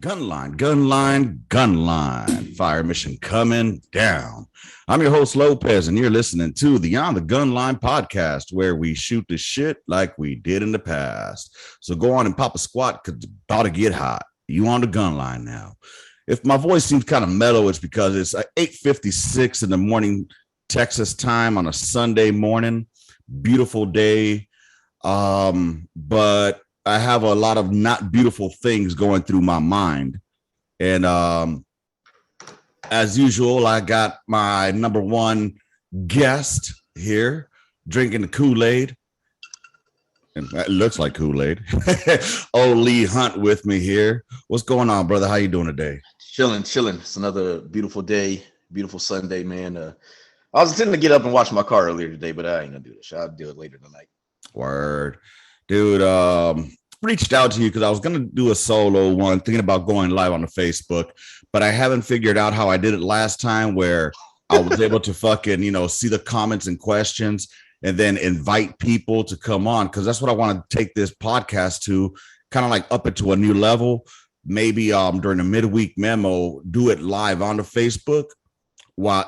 Gunline, gunline, gunline. Fire mission coming down. I'm your host, Lopez, and you're listening to the On the Gunline podcast, where we shoot the shit like we did in the past. So go on and pop a squat because it's about to get hot. You on the gunline now. If my voice seems kind of mellow, it's because it's 8:56 in the morning, Texas time on a Sunday morning. Beautiful day. But I have a lot of not beautiful things going through my mind. And as usual, I got my number one guest here drinking the Kool-Aid. And it looks like Kool-Aid. Old Lee Hunt with me here. What's going on, brother? How you doing today? Chilling. It's another beautiful day, beautiful Sunday, man. I was intending to get up and wash my car earlier today, but I ain't gonna do this. I'll do it later tonight. Word. Dude, reached out to you because I was going to do a solo one, thinking about going live on the Facebook, but I haven't figured out how I did it last time where I was able to fucking, see the comments and questions and then invite people to come on, because that's what I want to take this podcast to, kind of like up it to a new level. Maybe during the midweek memo, do it live on the Facebook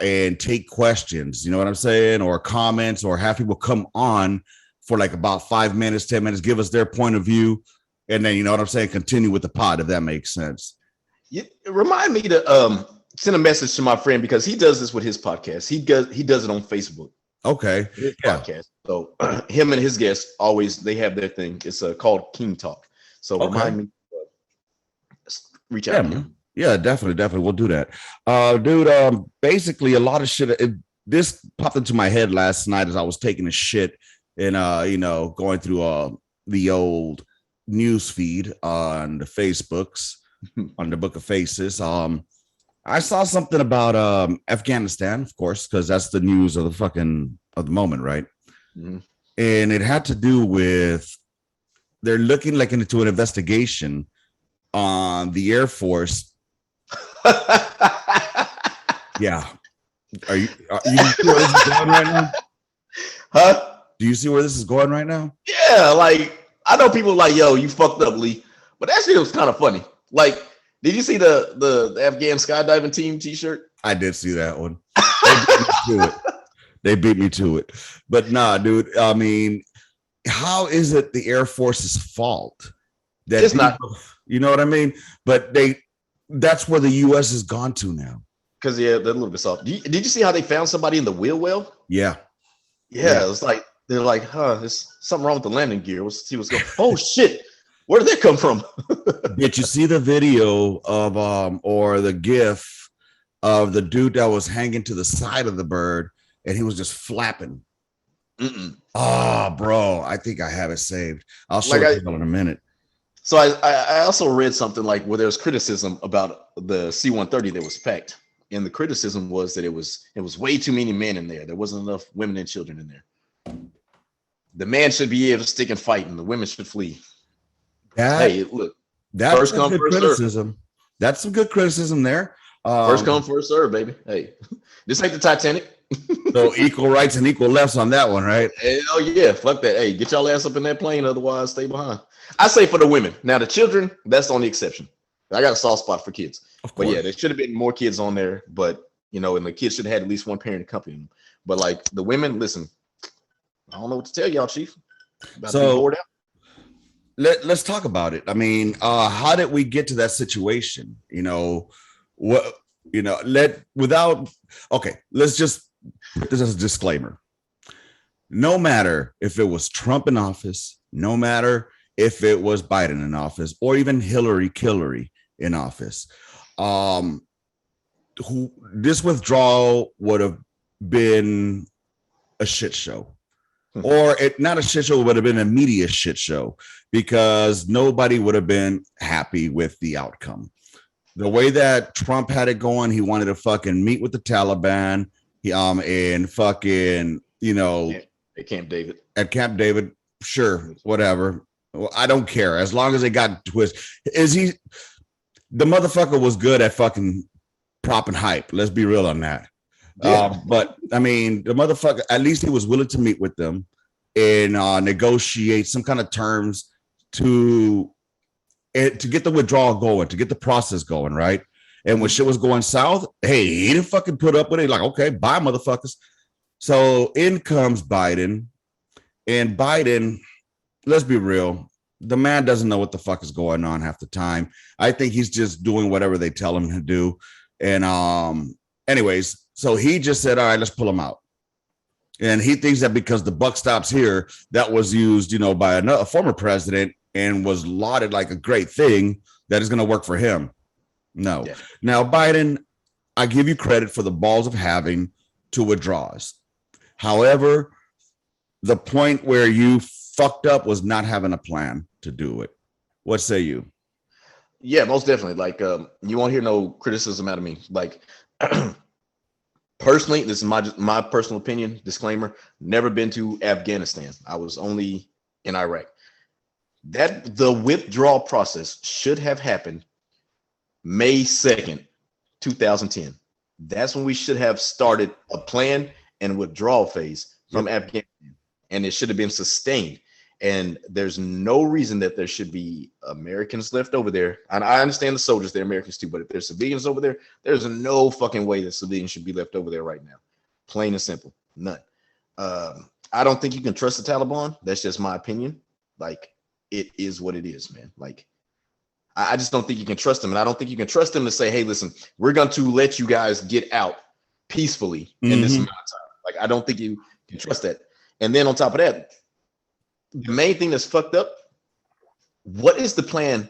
and take questions, you know what I'm saying, or comments, or have people come on for like about 5 minutes, 10 minutes, give us their point of view. And then, you know what I'm saying, continue with the pod, if that makes sense. Remind me to send a message to my friend, because he does this with his podcast. He does it on Facebook. Okay. His podcast. So him and his guests they have their thing. It's called King Talk. So remind me to reach out to him. Yeah, definitely. We'll do that. Dude, basically a lot of shit. This popped into my head last night as I was taking a shit and going through the old news feed on the Facebooks, on the Book of Faces. I saw something about Afghanistan, of course, because that's the news of the moment, right? Mm-hmm. And it had to do with they're looking like into an investigation on the Air Force. Yeah. Are you see where this is going right now? Huh? Do you see where this is going right now? Yeah, like I know people like, yo, you fucked up, Lee. But that shit was kind of funny. Like, did you see the Afghan skydiving team t-shirt? I did see that one. They beat me to it. But nah, dude, I mean, how is it the Air Force's fault? That it's not. You know what I mean? But that's where the U.S. has gone to now. Because, yeah, they're a little bit soft. Did you see how they found somebody in the wheel well? Yeah. Yeah, it was like, they're like, there's something wrong with the landing gear. Let's see what's going on. Oh, shit. Where did that come from? Did you see the video of, or the GIF of the dude that was hanging to the side of the bird and he was just flapping? Oh, bro, I think I have it saved. I'll show it to you in a minute. So I also read something like where there was criticism about the C-130 that was packed. And the criticism was that it was way too many men in there. There wasn't enough women and children in there. The man should be able to stick and fight, and the women should flee. Hey, look. That's first come, first criticism. Serve. That's some good criticism there. First come, first serve, baby. Hey, this ain't the Titanic. So equal rights and equal lefts on that one, right? Oh yeah, fuck that. Hey, get y'all ass up in that plane, otherwise stay behind. I say for the women. Now the children, that's the only exception. I got a soft spot for kids. But yeah, there should have been more kids on there. But and the kids should have had at least one parent accompanying them. But like the women, listen. I don't know what to tell y'all, Chief. So let's talk about it. I mean, how did we get to that situation? Let's just put this as a disclaimer. No matter if it was Trump in office, no matter if it was Biden in office, or even Hillary in office, this withdrawal would have been a shit show. Or not a shit show, would have been a media shit show, because nobody would have been happy with the outcome. The way that Trump had it going, he wanted to fucking meet with the Taliban, and fucking, at Camp David. At Camp David, sure, whatever. Well, I don't care as long as they got twist. The motherfucker was good at fucking propping hype. Let's be real on that. Yeah. But I mean, the motherfucker, at least he was willing to meet with them and negotiate some kind of terms to to get the withdrawal going, to get the process going, right? And when shit was going south, hey, he didn't fucking put up with it. Like, okay, bye, motherfuckers. So in comes Biden, and Biden, let's be real, the man doesn't know what the fuck is going on half the time. I think he's just doing whatever they tell him to do. And anyways, so he just said, all right, let's pull him out. And he thinks that because the buck stops here, that was used, you know, by a former president and was lauded like a great thing that is going to work for him. No. Yeah. Now, Biden, I give you credit for the balls of having to withdraw us. However, the point where you fucked up was not having a plan to do it. What say you? Yeah, most definitely. Like, you won't hear no criticism out of me. Like, personally, this is my personal opinion. Disclaimer: never been to Afghanistan. I was only in Iraq. That the withdrawal process should have happened May 2nd, 2010. That's when we should have started a plan and withdrawal phase from Afghanistan, and it should have been sustained. And there's no reason that there should be Americans left over there. And I understand the soldiers, they're Americans too, but if there's civilians over there, there's no fucking way that civilians should be left over there right now. Plain and simple, none. I don't think you can trust the Taliban. That's just my opinion. Like, it is what it is, man. Like, I just don't think you can trust them. And I don't think you can trust them to say, hey, listen, we're going to let you guys get out peacefully in this amount of time. Like, I don't think you can trust that. And then on top of that, the main thing that's fucked up, what is the plan,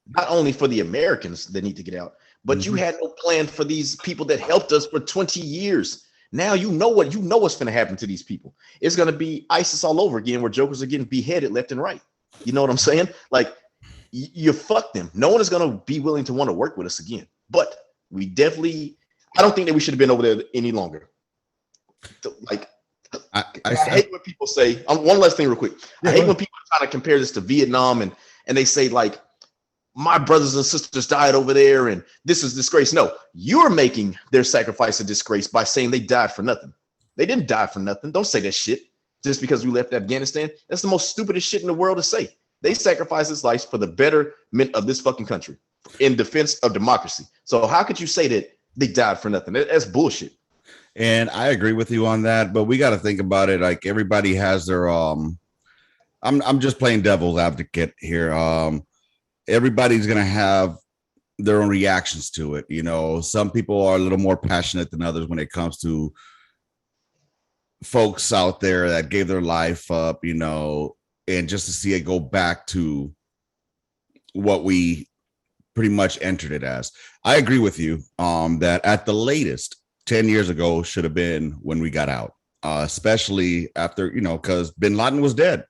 not only for the Americans that need to get out, but you had no plan for these people that helped us for 20 years. Now you know what's going to happen to these people. It's going to be ISIS all over again, where jokers are getting beheaded left and right. You know what I'm saying? Like, you fuck them. No one is going to be willing to want to work with us again. But we definitely, I don't think that we should have been over there any longer. Like, I hate when people say, one last thing real quick. I hate when people are trying to compare this to Vietnam and they say, like, my brothers and sisters died over there and this is disgrace. No, you're making their sacrifice a disgrace by saying they died for nothing. They didn't die for nothing. Don't say that shit just because we left Afghanistan. That's the most stupidest shit in the world to say. They sacrificed his life for the betterment of this fucking country in defense of democracy. So how could you say that they died for nothing? That's bullshit. And I agree with you on that, but we got to think about it. Like, everybody has their I'm just playing devil's advocate here. Everybody's gonna have their own reactions to it. You know, some people are a little more passionate than others when it comes to folks out there that gave their life up, you know, and just to see it go back to what we pretty much entered it as. I agree with you that at the latest 10 years ago should have been when we got out, especially after, you know, because bin Laden was dead.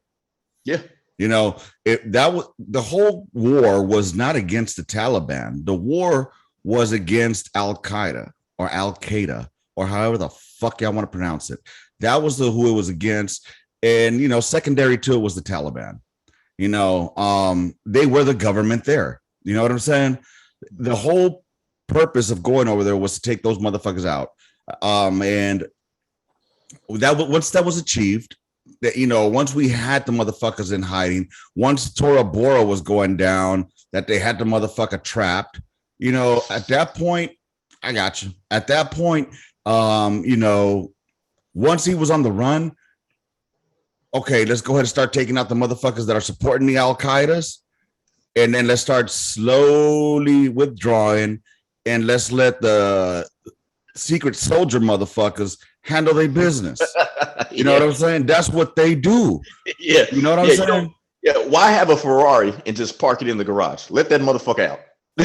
Yeah. You know, the whole war was not against the Taliban. The war was against Al-Qaeda or Al-Qaeda or however the fuck y'all want to pronounce it. That was who it was against. And, you know, secondary to it was the Taliban. You know, they were the government there. You know what I'm saying? The whole purpose of going over there was to take those motherfuckers out. And that once that was achieved, that, you know, once we had the motherfuckers in hiding, once Tora Bora was going down, that they had the motherfucker trapped, you know, at that point, I got you. At that point, you know, once he was on the run, okay, let's go ahead and start taking out the motherfuckers that are supporting the Al-Qaedas. And then let's start slowly withdrawing, and let's let the secret soldier motherfuckers handle their business. You know what I'm saying? That's what they do. Yeah. You know what I'm saying? Why have a Ferrari and just park it in the garage? Let that motherfucker out.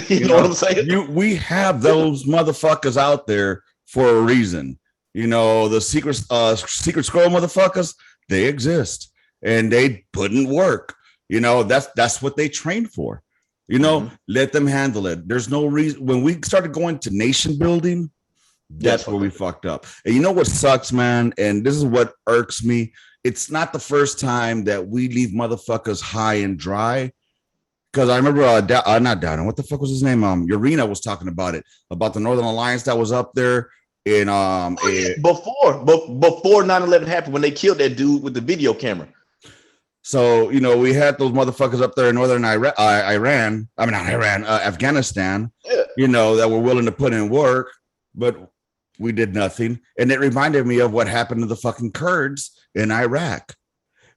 you know what I'm saying? We have those motherfuckers out there for a reason. You know, the secret scroll motherfuckers, they exist and they put in work. You know, that's what they trained for. You know, let them handle it. There's no reason. When we started going to nation building, that's where we fucked up. And you know what sucks, man? And this is what irks me. It's not the first time that we leave motherfuckers high and dry. Because I remember, not Dowden, what the fuck was his name? Urena was talking about it, about the Northern Alliance that was up there. In before 9/11 happened, when they killed that dude with the video camera. So, we had those motherfuckers up there in northern Iran. I mean, not Iran, Afghanistan, that were willing to put in work, but we did nothing. And it reminded me of what happened to the fucking Kurds in Iraq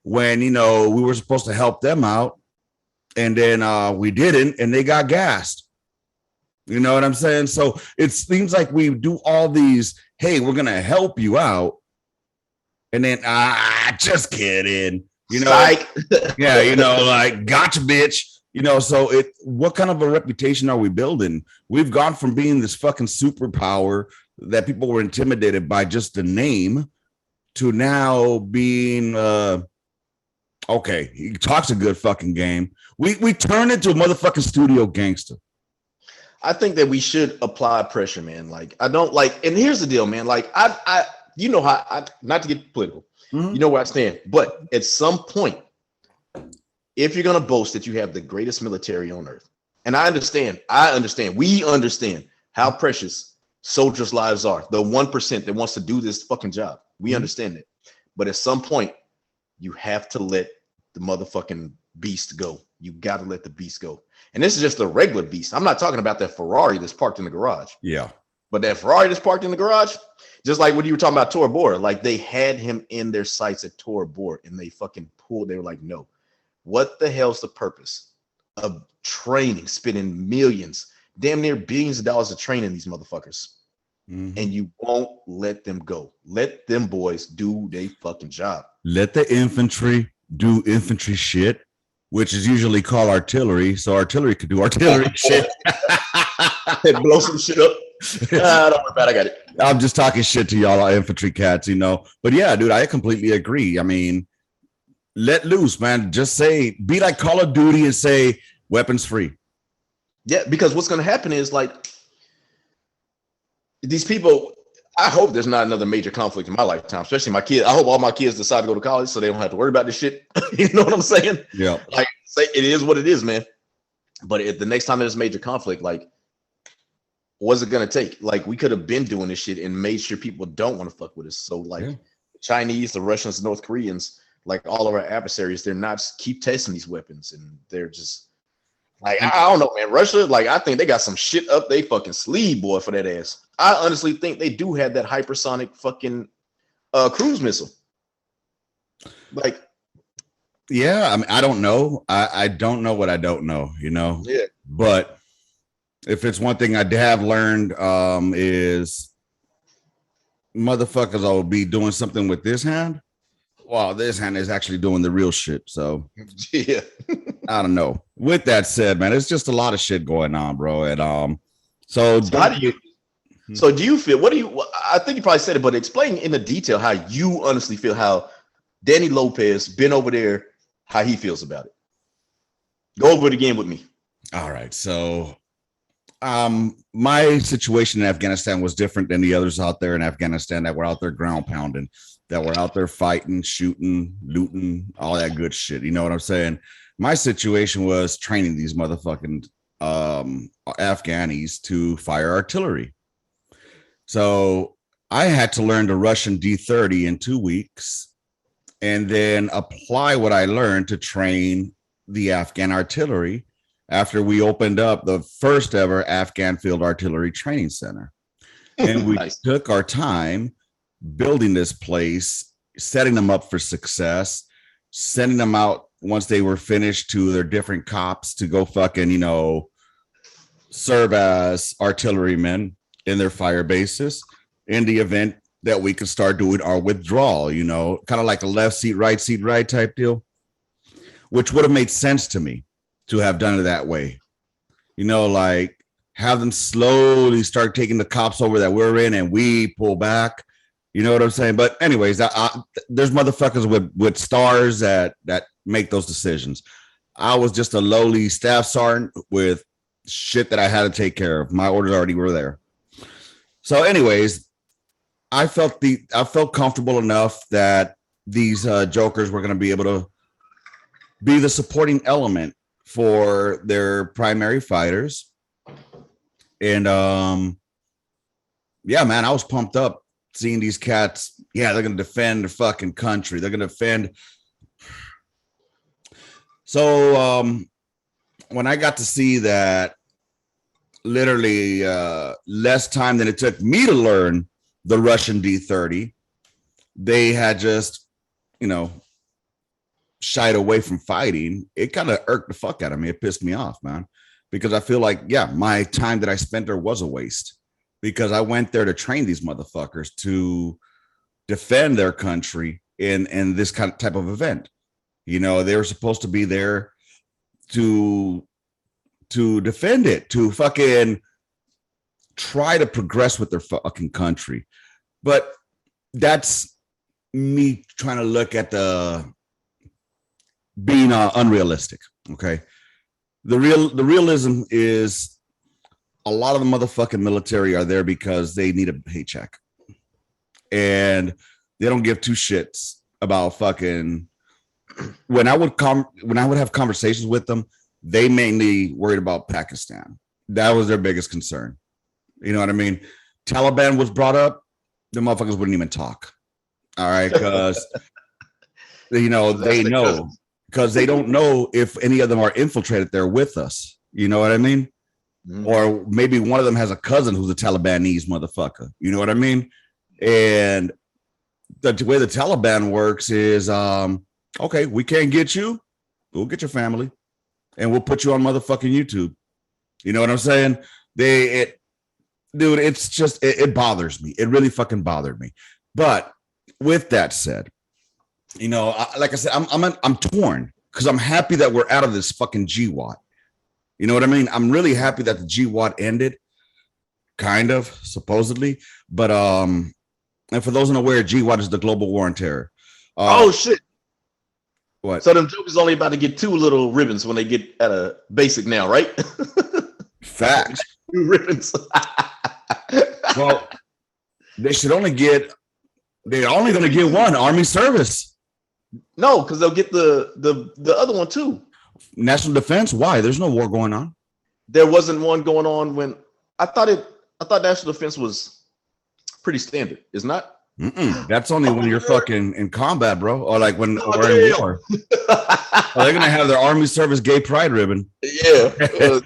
when, we were supposed to help them out. And then we didn't, and they got gassed. You know what I'm saying? So it seems like we do all these, hey, we're going to help you out. And then, just kidding. Psych. Yeah, like, gotcha, bitch. So what kind of a reputation are we building? We've gone from being this fucking superpower that people were intimidated by just the name to now being, okay, he talks a good fucking game. We turn into a motherfucking studio gangster. I think that we should apply pressure, man. Like, I don't like, and here's the deal, man. Like, I not to get political, you know where I stand, but at some point, if you're going to boast that you have the greatest military on earth, and we understand how precious soldiers' lives are, the 1% that wants to do this fucking job, we understand it. But at some point, you have to let the motherfucking beast go. You got to let the beast go. And this is just a regular beast. I'm not talking about that Ferrari that's parked in the garage. Yeah. But that Ferrari that's parked in the garage, just like when you were talking about Tora Bora, like they had him in their sights at Tora Bora and they fucking pulled. They were like, no, what the hell's the purpose of training, spending millions, damn near billions of dollars of training these motherfuckers? And you won't let them go. Let them boys do their fucking job. Let the infantry do infantry shit, which is usually called artillery. So artillery could do artillery shit. Blow some shit up. Don't worry about it. I got it. I'm just talking shit to y'all infantry cats, But yeah, dude, I completely agree. I mean, let loose, man. Just say, be like Call of Duty and say weapons free. Yeah, because what's going to happen is like these people, I hope there's not another major conflict in my lifetime, especially my kids. I hope all my kids decide to go to college so they don't have to worry about this shit. You know what I'm saying? Yeah. Like, say it is what it is, man. But if the next time there's major conflict, like, what's it going to take? Like, we could have been doing this shit and made sure people don't want to fuck with us. So, like, the Chinese, the Russians, the North Koreans, like all of our adversaries, they're not keep testing these weapons. And they're just, like, I don't know, man. Russia, like, I think they got some shit up they fucking sleeve, boy, for that ass. I honestly think they do have that hypersonic fucking cruise missile. Like, yeah, I mean, I don't know. I don't know what I don't know, Yeah. But if it's one thing I have learned, is motherfuckers will be doing something with this hand. Well, this hand is actually doing the real shit. So yeah. I don't know. With that said, man, it's just a lot of shit going on, bro. And so how do you? So do you feel? I think you probably said it, but explain in the detail how you honestly feel. How Danny Lopez been over there, how he feels about it. Go over it again with me. All right. So my situation in Afghanistan was different than the others out there in Afghanistan that were out there ground pounding, that were out there fighting, shooting, looting, all that good shit. You know what I'm saying? My situation was training these motherfucking Afghanis to fire artillery. So I had to learn the Russian D-30 in 2 weeks and then apply what I learned to train the Afghan artillery after we opened up the first ever Afghan Field Artillery Training Center. And we took our time building this place, setting them up for success, sending them out once they were finished to their different cops to go fucking, serve as artillerymen in their fire bases in the event that we could start doing our withdrawal, kind of like a left seat, right type deal, which would have made sense to me to have done it that way. Like have them slowly start taking the cops over that we're in and we pull back. You know what I'm saying? But anyways, there's motherfuckers with stars that make those decisions. I was just a lowly staff sergeant with shit that I had to take care of. My orders already were there. So anyways, I felt comfortable enough that these jokers were going to be able to be the supporting element for their primary fighters. And yeah, man, I was pumped up seeing these cats. Yeah, they're going to defend the fucking country. They're going to defend. So when I got to see that literally less time than it took me to learn the Russian D30, they had just, shied away from fighting. It kind of irked the fuck out of me. It pissed me off, man, because I feel like, yeah, my time that I spent there was a waste because I went there to train these motherfuckers to defend their country in this kind of type of event. They were supposed to be there to defend it, to fucking try to progress with their fucking country. But that's me trying to look at the being unrealistic. Okay. The realism is a lot of the motherfucking military are there because they need a paycheck and they don't give two shits about fucking. When I would have conversations with them, they mainly worried about Pakistan. That was their biggest concern. You know what I mean? Taliban was brought up, the motherfuckers wouldn't even talk. All right, because they know because they don't know if any of them are infiltrated there with us. You know what I mean? Mm-hmm. Or maybe one of them has a cousin who's a Talibanese motherfucker. You know what I mean? And the way the Taliban works is, okay, we can't get you. We'll get your family, and we'll put you on motherfucking YouTube. You know what I'm saying? Dude, it's just it bothers me. It really fucking bothered me. But with that said, like I said, I'm torn because I'm happy that we're out of this fucking GWAT. You know what I mean? I'm really happy that the GWAT ended, kind of, supposedly. But and for those unaware, GWAT is the global war on terror. Oh shit! What? So them jokers only about to get 2 little ribbons when they get at a basic now, right? Facts. 2 ribbons. Well, they should only get. They're only going to get one Army service. No, because they'll get the other one too. National defense. Why? There's no war going on. There wasn't one going on when I thought national defense was pretty standard. It's not. That's only when you're fucking in combat, bro, or like when we're in war. They're gonna have their Army service gay pride ribbon. Yeah,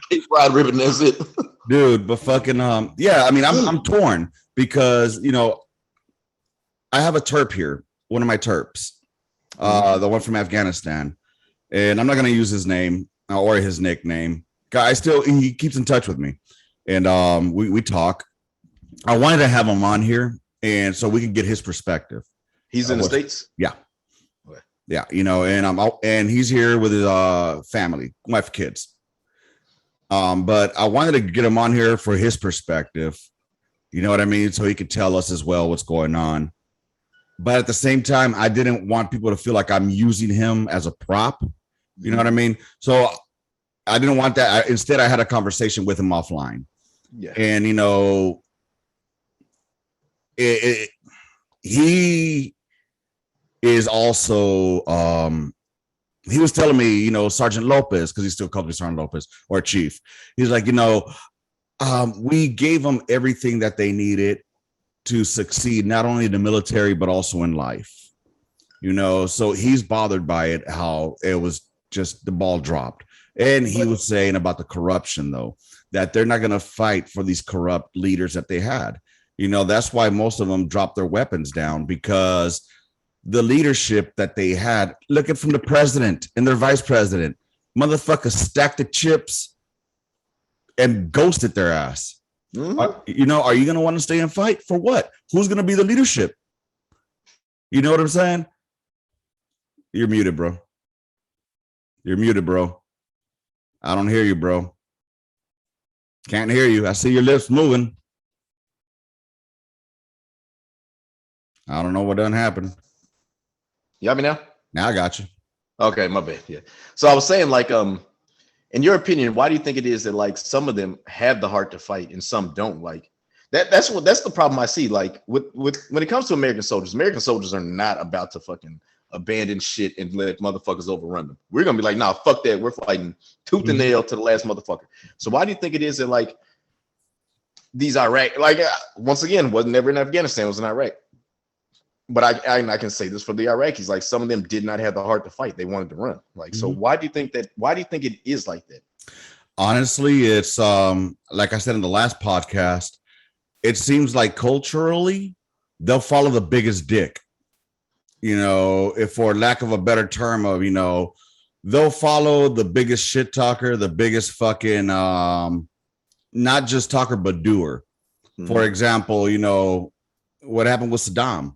gay pride ribbon. That's it, dude. But fucking yeah. I mean, I'm torn because I have a Terp here, one of my Terps, the one from Afghanistan, and I'm not gonna use his name or his nickname. He keeps in touch with me, and we talk. I wanted to have him on here, and so we can get his perspective. He's in the States. Yeah, okay. Yeah, and I'm out, and he's here with his family, wife, kids. But I wanted to get him on here for his perspective. You know what I mean? So he could tell us as well what's going on. But at the same time, I didn't want people to feel like I'm using him as a prop. You know what I mean? So I didn't want that. Instead, I had a conversation with him offline. Yeah. And, he is also, he was telling me, Sergeant Lopez, because he still calls me Sergeant Lopez, or Chief. He's like, we gave them everything that they needed to succeed, not only in the military, but also in life, so he's bothered by it, how it was just the ball dropped. And he was saying about the corruption, though, that they're not going to fight for these corrupt leaders that they had. That's why most of them dropped their weapons down, because the leadership that they had, looking from the president and their vice president, motherfuckers stacked the chips and ghosted their ass. Mm-hmm. Are you going to want to stay and fight for what? Who's going to be the leadership? You know what I'm saying? You're muted, bro. You're muted, bro. I don't hear you, bro. Can't hear you. I see your lips moving. I don't know what done happened. You got me now? Now I got you. Okay, my bad. Yeah. So I was saying, like, in your opinion, why do you think it is that like some of them have the heart to fight and some don't? Like that's the problem I see. Like with when it comes to American soldiers are not about to fucking abandon shit and let motherfuckers overrun them. We're gonna be like, nah, fuck that. We're fighting tooth and nail to the last motherfucker. So why do you think it is that like these Iraq, like once again, wasn't never in Afghanistan, was in Iraq. but I can say this for the Iraqis, like some of them did not have the heart to fight. They wanted to run. Like, so why do you think it is like that? Honestly, it's like I said in the last podcast, it seems like culturally they'll follow the biggest dick. You know, if for lack of a better term of, they'll follow the biggest shit talker, the biggest fucking not just talker but doer. For example, what happened with Saddam.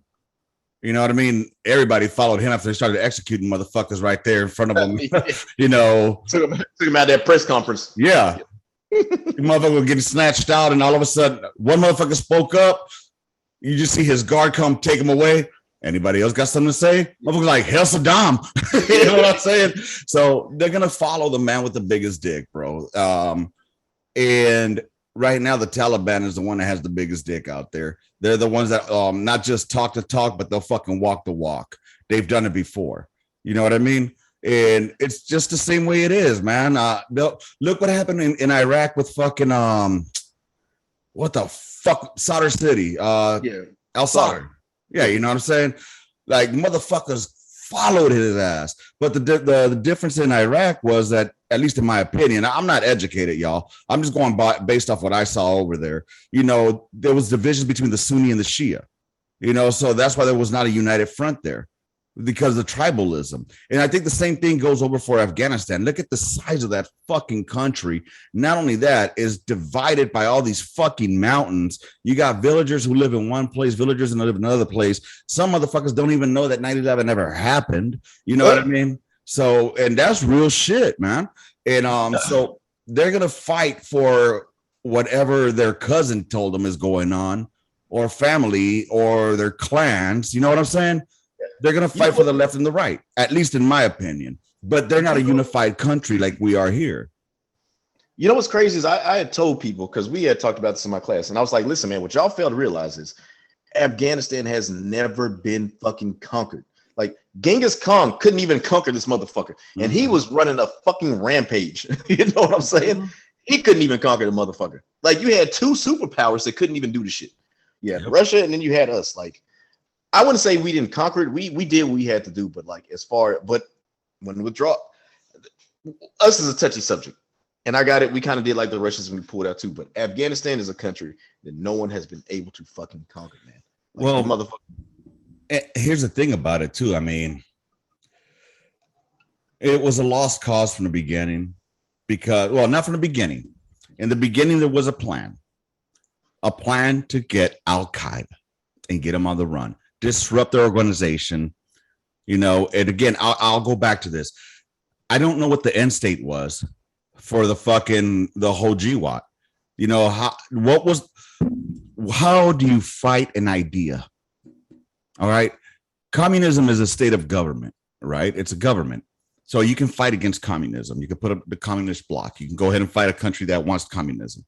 You know what I mean? Everybody followed him after they started executing motherfuckers right there in front of them. Took him out that press conference. Yeah. The motherfucker was getting snatched out, and all of a sudden, one motherfucker spoke up. You just see his guard come take him away. Anybody else got something to say? Motherfucker's like, hell Saddam. You know what I'm saying? So they're going to follow the man with the biggest dick, bro. And right now, the Taliban is the one that has the biggest dick out there. They're the ones that not just talk the talk, but they'll fucking walk the walk. They've done it before. You know what I mean? And it's just the same way it is, man. Look what happened in Iraq with fucking what the fuck, Sadr City, El Sadr. Yeah, you know what I'm saying? Like motherfuckers followed his ass. But the difference in Iraq was that, at least in my opinion, I'm not educated, y'all. I'm just going based off what I saw over there. There was divisions between the Sunni and the Shia. So that's why there was not a united front there, because of the tribalism. And I think the same thing goes over for Afghanistan. Look at the size of that fucking country. Not only that, is divided by all these fucking mountains. You got villagers who live in one place, villagers who live in another place. Some motherfuckers don't even know that 9/11 ever happened. You know what I mean? So, and that's real shit, man. And so they're going to fight for whatever their cousin told them is going on, or family, or their clans. You know what I'm saying? They're going to fight for the left and the right, at least in my opinion. But they're not a unified country like we are here. You know what's crazy is I had told people, because we had talked about this in my class, and I was like, listen, man, what y'all fail to realize is Afghanistan has never been fucking conquered. Like Genghis Khan couldn't even conquer this motherfucker. And he was running a fucking rampage. You know what I'm saying? He couldn't even conquer the motherfucker. Like you had two superpowers that couldn't even do the shit. You had Russia, and then you had us. Like, I wouldn't say we didn't conquer it. We did what we had to do, but like but when we withdraw, us is a touchy subject. And I got it. We kind of did like the Russians when we pulled out too. But Afghanistan is a country that no one has been able to fucking conquer, man. Like, well, motherfucker. Here's the thing about it too. I mean, it was a lost cause from the beginning, because, well, not from the beginning. In the beginning, there was a plan to get Al-Qaeda and get them on the run, disrupt their organization. And again, I'll go back to this. I don't know what the end state was for the whole GWAT. How do you fight an idea? All right. Communism is a state of government, right? It's a government. So you can fight against communism. You can put up the communist bloc. You can go ahead and fight a country that wants communism,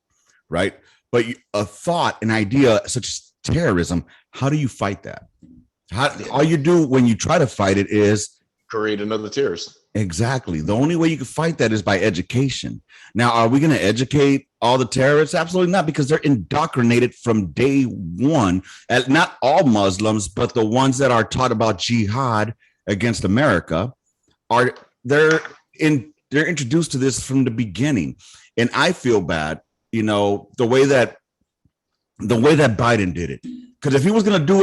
right? But a thought, an idea such as terrorism, how do you fight that? All you do when you try to fight it is create another terrorist. Exactly. The only way you can fight that is by education. Now, are we going to educate all the terrorists? Absolutely not, because they're indoctrinated from day one. Not all Muslims, but the ones that are taught about jihad against America they're introduced to this from the beginning. And I feel bad, the way that Biden did it. Because if he was going to do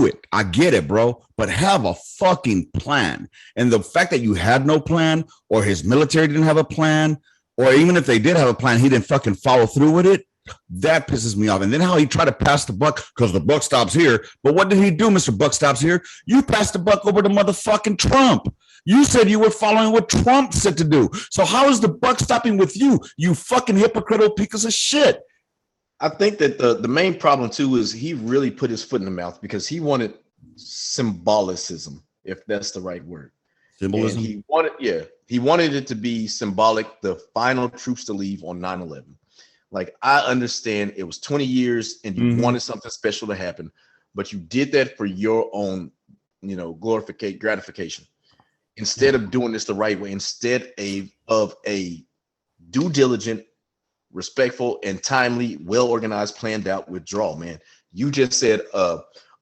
it. I get it, bro. But have a fucking plan. And the fact that you had no plan, or his military didn't have a plan, or even if they did have a plan, he didn't fucking follow through with it, that pisses me off. And then how he tried to pass the buck, because the buck stops here. But what did he do, Mr. Buck stops here? You passed the buck over to motherfucking Trump. You said you were following what Trump said to do. So how is the buck stopping with you? You fucking hypocritical piece of shit. I think that the main problem too is he really put his foot in the mouth, because he wanted symbolicism, if that's the right word. Symbolism. And he wanted it to be symbolic, the final troops to leave on 9/11. Like, I understand it was 20 years and you wanted something special to happen, but you did that for your own, gratification, instead of doing this the right way, instead of a due diligent, respectful, and timely, well-organized, planned out withdrawal. Man, you just said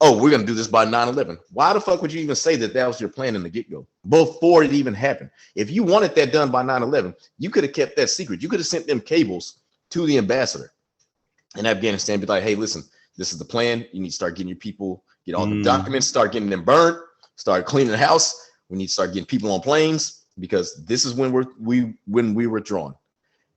oh, we're gonna do this by 9/11. Why the fuck would you even say that was your plan in the get-go before it even happened? If you wanted that done by 9/11, you could have kept that secret. You could have sent them cables to the ambassador in Afghanistan, be like, hey, listen, this is the plan. You need to start getting your people, get all the documents, start getting them burned, start cleaning the house. We need to start getting people on planes because this is when we were drawn.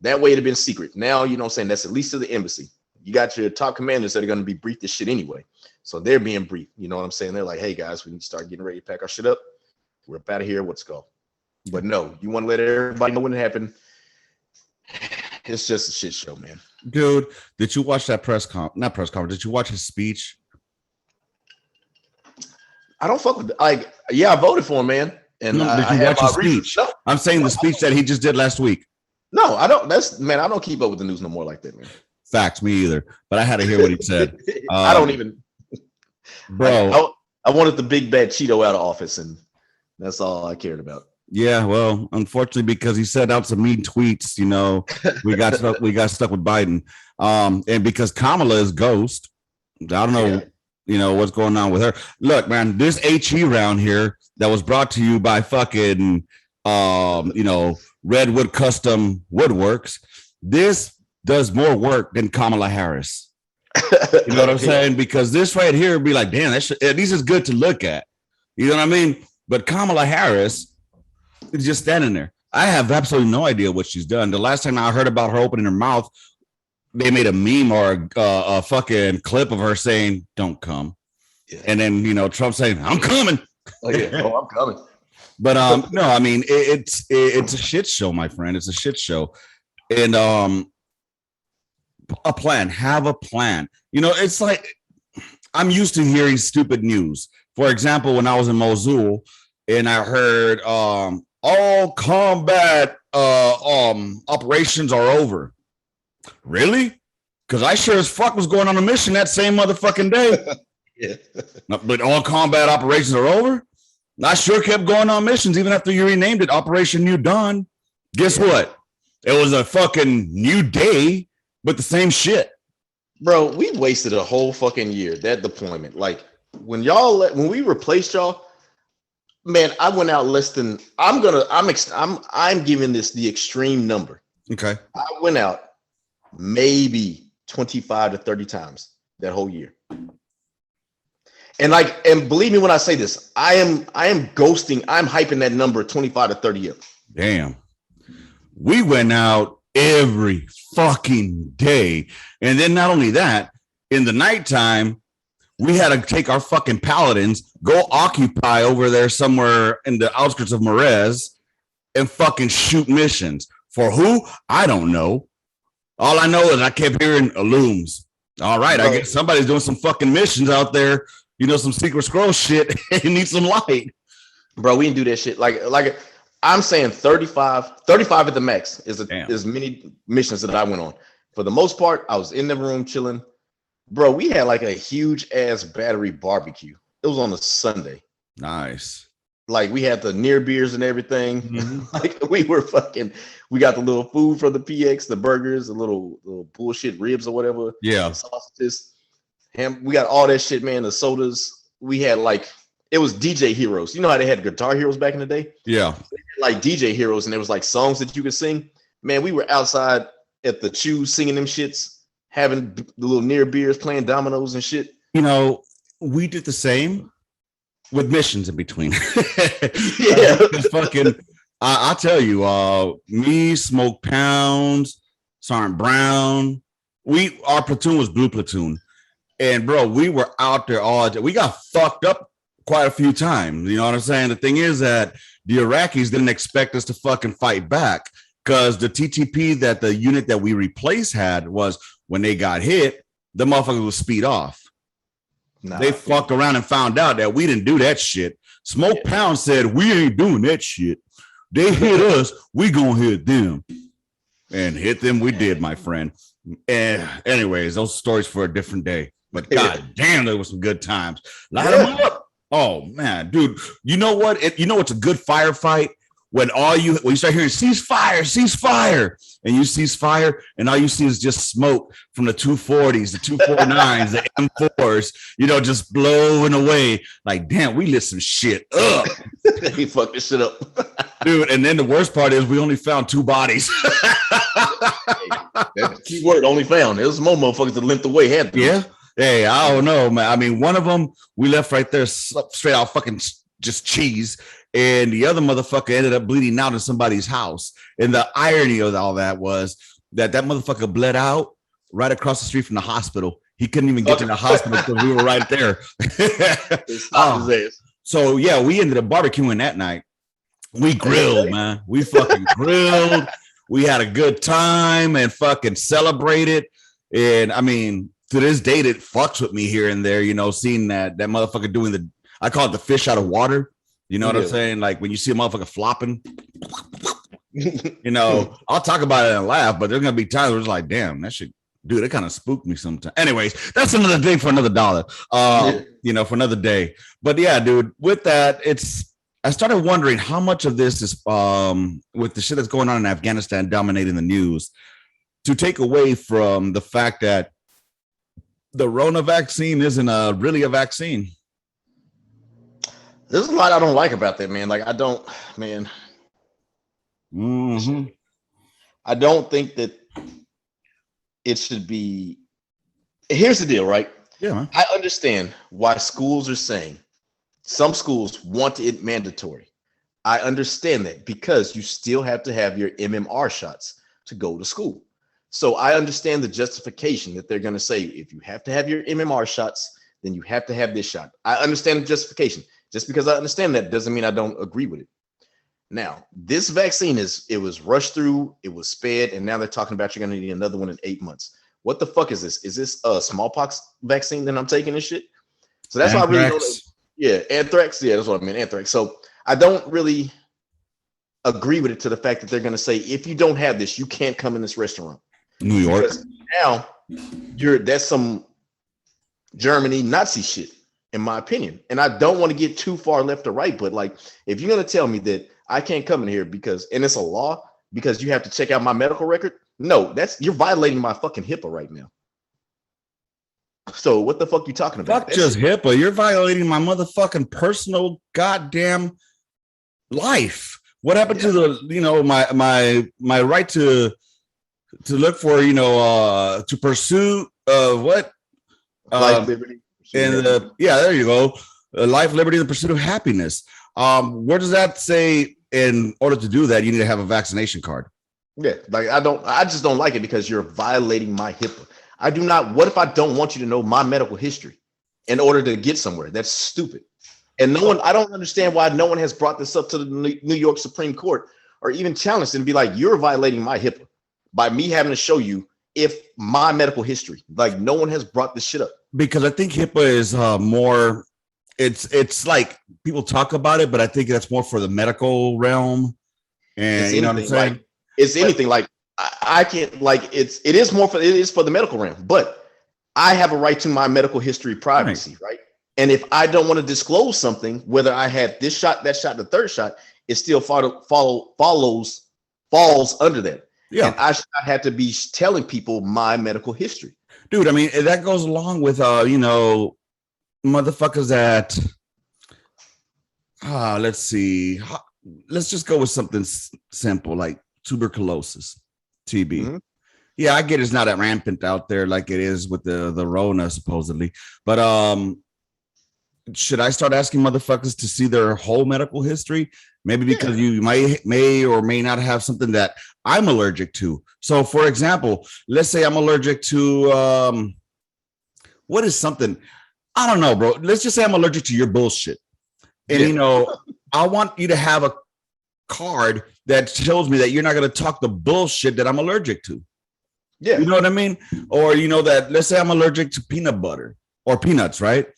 That way it'd have been secret. Now, you know what I'm saying? That's at least to the embassy. You got your top commanders that are going to be briefed this shit anyway. So they're being briefed. You know what I'm saying? They're like, hey guys, we need to start getting ready to pack our shit up. We're up out of here. Let's go. But no, you want to let everybody know when it happened. It's just a shit show, man. Dude, did you watch that not press conference? Did you watch his speech? I don't fuck with I voted for him, man. And no, did you watch his speech? No. I'm saying the speech that he just did last week. No, I don't. I don't keep up with the news no more like that, man. Facts, me either. But I had to hear what he said. I don't even, bro. I wanted the big bad Cheeto out of office, and that's all I cared about. Yeah, well, unfortunately, because he sent out some mean tweets, you know, we got stuck with Biden. And because Kamala is ghost, I don't know, you know, what's going on with her. Look, man, this HE round here that was brought to you by fucking you know, Redwood Custom Woodworks. This does more work than Kamala Harris. You know what I'm saying? Because this right here would be like, damn, at least it's good to look at. You know what I mean? But Kamala Harris is just standing there. I have absolutely no idea what she's done. The last time I heard about her opening her mouth, they made a meme or a fucking clip of her saying, don't come. Yeah. And then, you know, Trump saying, I'm coming. Oh, yeah. Oh, I'm coming. But no, I mean, it's a shit show, my friend. It's a shit show. And have a plan. You know, it's like I'm used to hearing stupid news. For example, when I was in Mosul and I heard all combat operations are over. Really? Because I sure as fuck was going on a mission that same motherfucking day. Yeah. But all combat operations are over. I sure kept going on missions even after you renamed it Operation New Dawn. Guess what? It was a fucking new day, but the same shit. Bro, we wasted a whole fucking year, that deployment. Like when we replaced y'all, man, I went out less than I'm giving this the extreme number. Okay. I went out maybe 25 to 30 times that whole year. And believe me when I say this, I am ghosting, I'm hyping that number 25 to 30 up. Damn. We went out every fucking day. And then not only that, in the nighttime, we had to take our fucking paladins, go occupy over there somewhere in the outskirts of Merez and fucking shoot missions. For who? I don't know. All I know is I kept hearing Illums. All right, bro. I guess somebody's doing some fucking missions out there. You know, some secret scroll shit and need some light. Bro, we didn't do that shit. Like I'm saying 35 at the max is as many missions that I went on. For the most part, I was in the room chilling. Bro, we had like a huge ass battery barbecue. It was on a Sunday. Nice. Like we had the near beers and everything. Mm-hmm. Like we got the little food from the PX, the burgers, the little bullshit ribs or whatever. Yeah. Sausages. We got all that shit, man. The sodas. We had it was DJ heroes. You know how they had guitar heroes back in the day? Yeah. Like DJ heroes, and there was like songs that you could sing. Man, we were outside at the Chews singing them shits, having the little near beers, playing dominoes and shit. You know, we did the same with missions in between. Yeah. Fucking, I'll tell you, me, Smoke Pounds, Sergeant Brown, our platoon was Blue Platoon. And bro, we were out there all day. We got fucked up quite a few times. You know what I'm saying? The thing is that the Iraqis didn't expect us to fucking fight back because the TTP that the unit that we replaced had was when they got hit, the motherfuckers would speed off. Nah, they fucked around and found out that we didn't do that shit. Smoke Pound said, we ain't doing that shit. They hit us, we gonna hit them. And hit them we did, my friend. And anyways, those stories for a different day. But god damn, there was some good times. Light them up. Oh man, dude. You know what? You know what's a good firefight? when you start hearing ceasefire, and you cease fire, and all you see is just smoke from the 240s, the 249s, the M4s, just blowing away. Like, damn, we lit some shit up. He fucked this shit up. Dude, and then the worst part is we only found 2 bodies. That's the key word, only found. There was more motherfuckers that limped away. Had to. Yeah. Hey, I don't know, man. I mean, one of them we left right there straight out fucking just cheese. And the other motherfucker ended up bleeding out in somebody's house. And the irony of all that was that motherfucker bled out right across the street from the hospital. He couldn't even get to the hospital because we were right there. So, yeah, we ended up barbecuing that night. We grilled, man. We fucking grilled. We had a good time and fucking celebrated. And, I mean, to this date, it fucks with me here and there, seeing that motherfucker doing I call it the fish out of water. You know what I'm saying? Like when you see a motherfucker flopping, I'll talk about it and laugh, but there's going to be times where it's like, damn, that shit, dude, it kind of spooked me sometimes. Anyways, that's another thing for another dollar, for another day. But yeah, dude, with that, I started wondering how much of this is with the shit that's going on in Afghanistan dominating the news to take away from the fact that the Rona vaccine isn't really a vaccine. There's a lot I don't like about that, man. Like, I don't think that it should be. Here's the deal, right? Yeah, man. I understand why schools are saying some schools want it mandatory. I understand that because you still have to have your MMR shots to go to school. So I understand the justification that they're going to say, if you have to have your MMR shots, then you have to have this shot. I understand the justification. Just because I understand that doesn't mean I don't agree with it. Now, this vaccine it was rushed through, it was sped, and now they're talking about you're going to need another one in 8 months. What the fuck is this? Is this a smallpox vaccine that I'm taking and shit? So that's why I really don't. Yeah, anthrax. Yeah, that's what I mean, anthrax. So I don't really agree with it to the fact that they're going to say, if you don't have this, you can't come in this restaurant. New York. Because now that's some Germany Nazi shit, in my opinion. And I don't want to get too far left or right, but like, if you're going to tell me that I can't come in here and it's a law because you have to check out my medical record, no, you're violating my fucking HIPAA right now. So what the fuck you talking about? Fuck just HIPAA. You're violating my motherfucking personal goddamn life. What happened to the, my right to look for, to pursue what? Life, liberty. And there you go. Life, liberty, and the pursuit of happiness. Where does that say in order to do that, you need to have a vaccination card? Yeah, like I just don't like it because you're violating my HIPAA. What if I don't want you to know my medical history in order to get somewhere? That's stupid. And I don't understand why no one has brought this up to the New York Supreme Court or even challenged it and be like, you're violating my HIPAA by me having to show you my medical history. Like, no one has brought this shit up. Because I think HIPAA is more, it's like people talk about it, but I think that's more for the medical realm. And you know what I'm saying? It's anything like I can't it is for the medical realm, but I have a right to my medical history privacy, right? And if I don't want to disclose something, whether I had this shot, that shot, the third shot, it still falls under that. Yeah. And I should not have to be telling people my medical history. Dude, I mean, that goes along with, motherfuckers that, let's see. Let's just go with something simple like tuberculosis, TB. Mm-hmm. Yeah, I get it's not that rampant out there like it is with the Rona, supposedly. But should I start asking motherfuckers to see their whole medical history? Maybe because you may or may not have something that I'm allergic to. So, for example, let's say I'm allergic to what is something? I don't know, bro. Let's just say I'm allergic to your bullshit. And, I want you to have a card that tells me that you're not going to talk the bullshit that I'm allergic to. Yeah. You know what I mean? Or, that let's say I'm allergic to peanut butter or peanuts, right?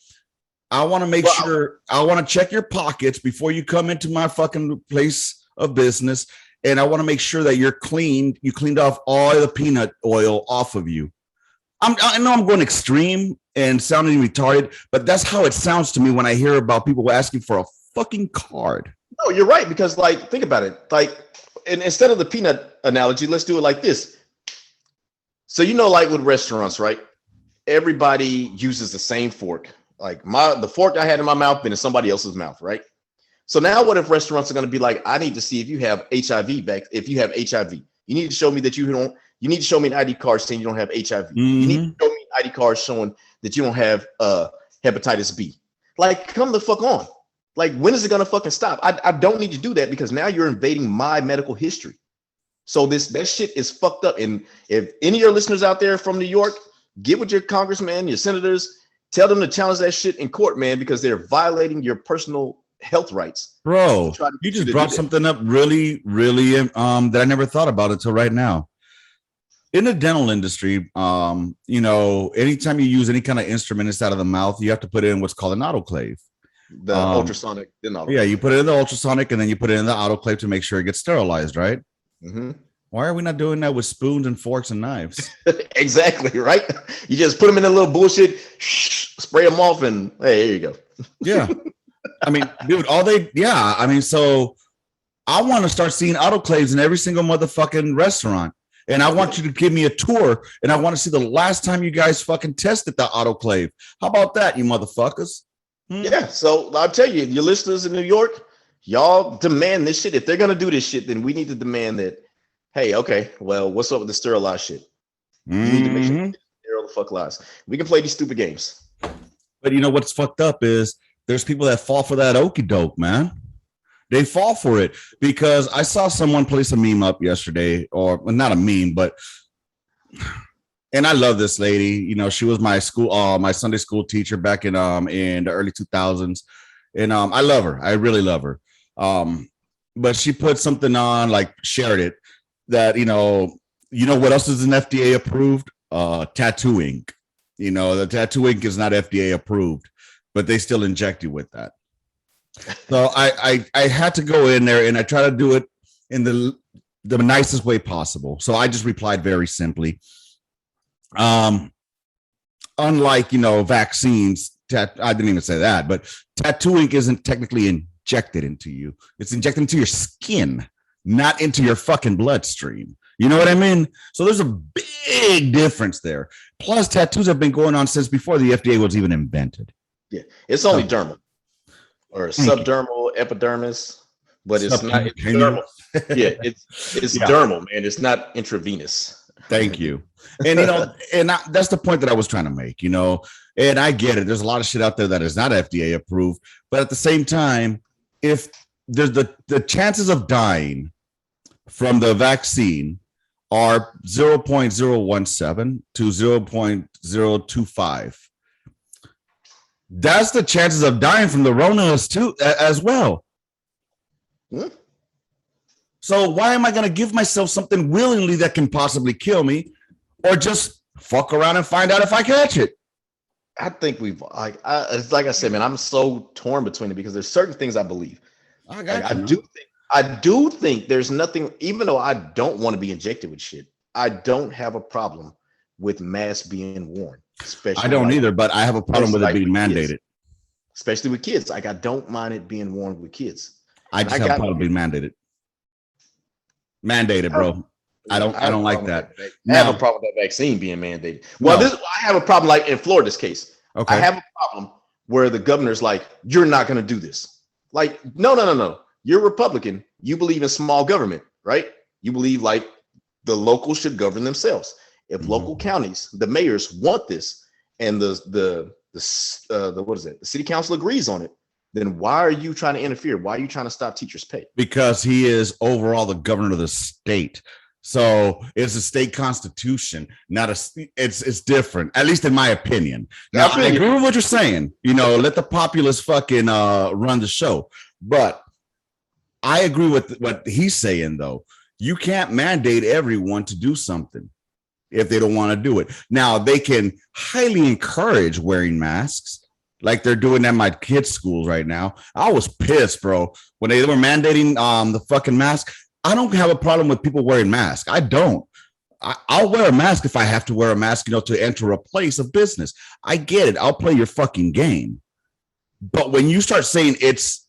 I want to make sure I want to check your pockets before you come into my fucking place of business. And I want to make sure that you're clean. You cleaned off all the peanut oil off of you. I know I'm going extreme and sounding retarded, but that's how it sounds to me when I hear about people asking for a fucking card. No, you're right because like think about it. Like, and instead of the peanut analogy, let's do it like this. So like with restaurants, right? Everybody uses the same fork. Like the fork I had in my mouth been in somebody else's mouth, right? So now what if restaurants are going to be like, I need to see if you have HIV back. If you have HIV, you need to show me that you don't. You need to show me an ID card saying you don't have HIV. Mm-hmm. You need to show me an ID card showing that you don't have hepatitis B. Like, come the fuck on. Like, when is it gonna fucking stop? I don't need to do that because now you're invading my medical history. So that shit is fucked up. And if any of your listeners out there from New York, get with your congressmen, your senators, tell them to challenge that shit in court, man, because they're violating your personal health rights. Bro, you just brought something up really, really that I never thought about until right now. In the dental industry, anytime you use any kind of instrument inside of the mouth, you have to put in what's called an autoclave. The ultrasonic. Yeah, you put it in the ultrasonic and then you put it in the autoclave to make sure it gets sterilized, right? Mm-hmm. Why are we not doing that with spoons and forks and knives? Exactly, right? You just put them in a little bullshit, spray them off, and hey, here you go. Yeah. I mean, dude, so I want to start seeing autoclaves in every single motherfucking restaurant. And I want you to give me a tour, and I want to see the last time you guys fucking tested the autoclave. How about that, you motherfuckers? Yeah, so I'll tell you, your listeners in New York, y'all demand this shit. If they're gonna do this shit, then we need to demand that. Hey, okay, well, what's up with the sterilized shit? You need to make sure steril the fuck lies. We can play these stupid games. But you know what's fucked up is there's people that fall for that okie doke, man. They fall for it because I saw someone place a meme up yesterday, or not a meme, but. And I love this lady. She was my Sunday school teacher back in the early 2000s. And I love her. I really love her. But she put something on, like shared it, that, what else is an FDA approved? Tattoo ink. The tattoo ink is not FDA approved, but they still inject you with that. So I had to go in there and I try to do it in the nicest way possible. So I just replied very simply. Unlike vaccines, I didn't even say that, but tattoo ink isn't technically injected into you. It's injected into your skin, not into your fucking bloodstream. You know what I mean? So there's a big difference there. Plus, tattoos have been going on since before the FDA was even invented. Yeah, it's only dermal or subdermal, epidermis, but it's not dermal. Yeah, it's dermal, man. It's not intravenous. Thank you. And that's the point that I was trying to make, and I get it. There's a lot of shit out there that is not FDA approved, but at the same time, if there's the chances of dying from the vaccine are 0.017 to 0.025. That's the chances of dying from the Rona too, as well. So why am I going to give myself something willingly that can possibly kill me, or just fuck around and find out if I catch it? I think it's like I said, man, I'm so torn between it because there's certain things I believe. I do think there's nothing, even though I don't want to be injected with shit, I don't have a problem with masks being worn. Especially I don't either, but I have a problem with it being mandated. Kids, especially with kids. Like, I don't mind it being worn with kids. I just have a problem being mandated. Mandated, bro. I don't like that. I have a problem with that vaccine being mandated. Well, I have a problem like in Florida's case. Okay. I have a problem where the governor's like, you're not going to do this. Like, no. You're Republican. You believe in small government, right? You believe like the locals should govern themselves. If local counties, the mayors want this, and the city council agrees on it, then why are you trying to interfere? Why are you trying to stop teachers' pay? Because he is overall the governor of the state. So it's a state constitution, not it's different, at least in my opinion. Now, I agree with what you're saying. Let the populace fucking run the show. But I agree with what he's saying, though. You can't mandate everyone to do something if they don't want to do it. Now, they can highly encourage wearing masks, like they're doing at my kids' schools right now. I was pissed, bro, when they were mandating the fucking mask. I don't have a problem with people wearing masks. I don't. I'll wear a mask if I have to wear a mask, to enter a place of business. I get it. I'll play your fucking game. But when you start saying it's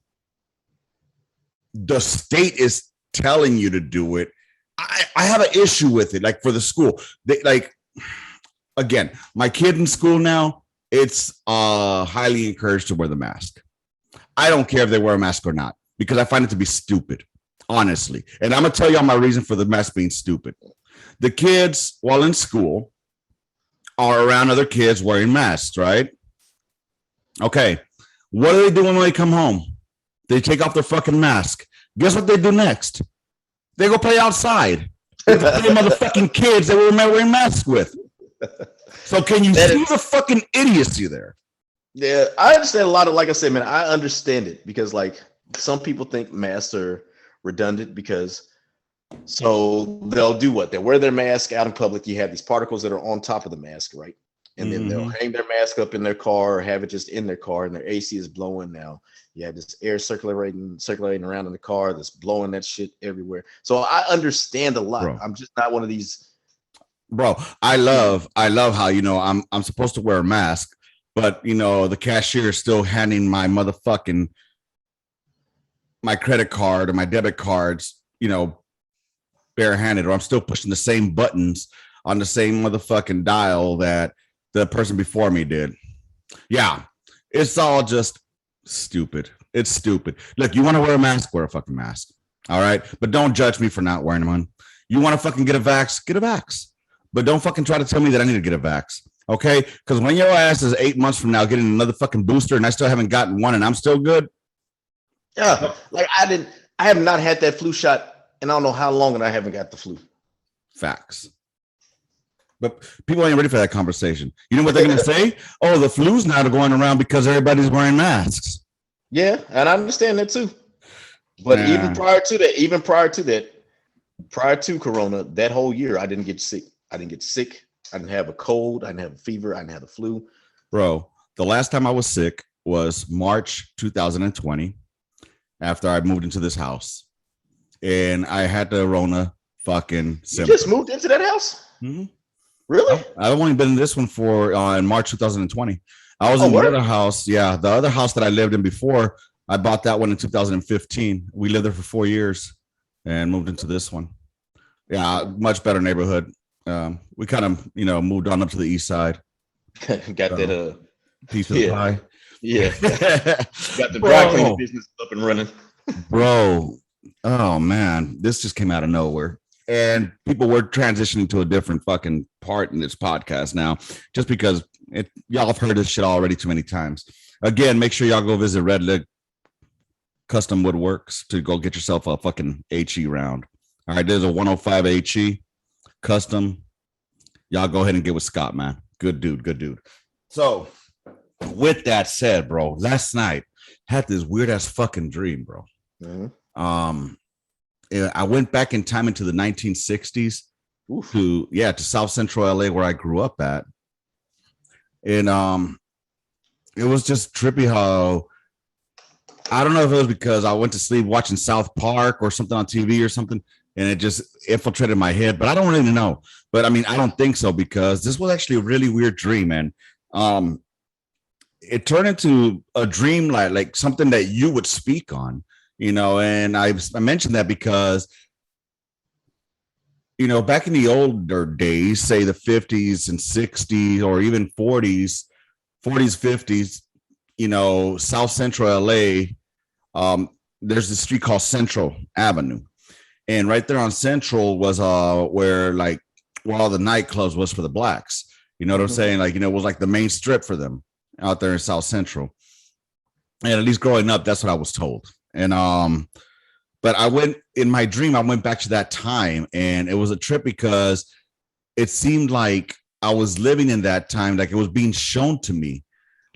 the state is telling you to do it. I have an issue with it. Like for the school, again, my kid in school now, it's highly encouraged to wear the mask. I don't care if they wear a mask or not because I find it to be stupid, honestly. And I'm gonna tell y'all my reason for the mask being stupid. The kids, while in school, are around other kids wearing masks, right? Okay. What do they do when they come home? They take off their fucking mask. Guess what they do next? They go play outside. They play motherfucking kids that we're wearing masks with. So can you see the fucking idiocy there? Yeah, I understand a lot of, like I said, man, I understand it because like some people think masks are redundant because so they'll do what? They'll wear their mask out in public. You have these particles that are on top of the mask, right? And then they'll hang their mask up in their car or have it just in their car and their AC is blowing now. You have this air circulating around in the car that's blowing that shit everywhere. So I understand a lot. Bro. I'm just not one of these. Bro, I love how, you know, I'm supposed to wear a mask, but you know, the cashier is still handing my credit card or my debit cards, you know, barehanded, or I'm still pushing the same buttons on the same motherfucking dial that the person before me did. Yeah, it's all just stupid. It's stupid. Look, you want to wear a mask, wear a fucking mask. All right. But don't judge me for not wearing one. You want to fucking get a vax, get a vax. But don't fucking try to tell me that I need to get a vax. Okay. Because when your ass is 8 months from now getting another fucking booster and I still haven't gotten one and I'm still good. Yeah. Like I have not had that flu shot and I don't know how long and I haven't got the flu. Facts. But people ain't ready for that conversation. You know what they're going to say? Oh, the flu's now going around because everybody's wearing masks. Yeah, and I understand that too. But even prior to that, prior to Corona, that whole year, I didn't get sick. I didn't have a cold. I didn't have a fever. I didn't have the flu. Bro, the last time I was sick was March 2020 after I moved into this house. And I had the Rona fucking symptom. You just moved into that house? Mm-hmm. Really? I've only been in this one for in March 2020. I was in the other house. Yeah, the other house that I lived in before, I bought that one in 2015. We lived there for 4 years and moved into this one. Yeah, much better neighborhood. We kind of, you know, moved on up to the east side. Got that piece of the pie. Yeah. Got the dry cleaning business up and running. Bro, oh man, this just came out of nowhere. And people were transitioning to a different fucking part in this podcast now, just because y'all have heard this shit already too many times. Again, make sure y'all go visit Red Leg Custom Woodworks to go get yourself a fucking HE round. All right, there's a 105 HE custom. Y'all go ahead and get with Scott, man. Good dude. So, with that said, bro, last night had this weird ass fucking dream, bro. Mm-hmm. I went back in time into the 1960s to South Central LA where I grew up at. And it was just trippy how I don't know if it was because I went to sleep watching South Park or something on TV or something, and it just infiltrated my head, but I don't really know. But I mean, I don't think so because this was actually a really weird dream, man. It turned into a dream like something that you would speak on. You know, and I mentioned that because, you know, back in the older days, say the 50s and 60s or even 40s, 50s, you know, South Central LA, there's this street called Central Avenue. And right there on Central was where all the nightclubs was for the blacks. You know what I'm saying? Like, you know, it was like the main strip for them out there in South Central. And at least growing up, that's what I was told. And but I went in my dream, I went back to that time, and it was a trip because it seemed like I was living in that time, like it was being shown to me,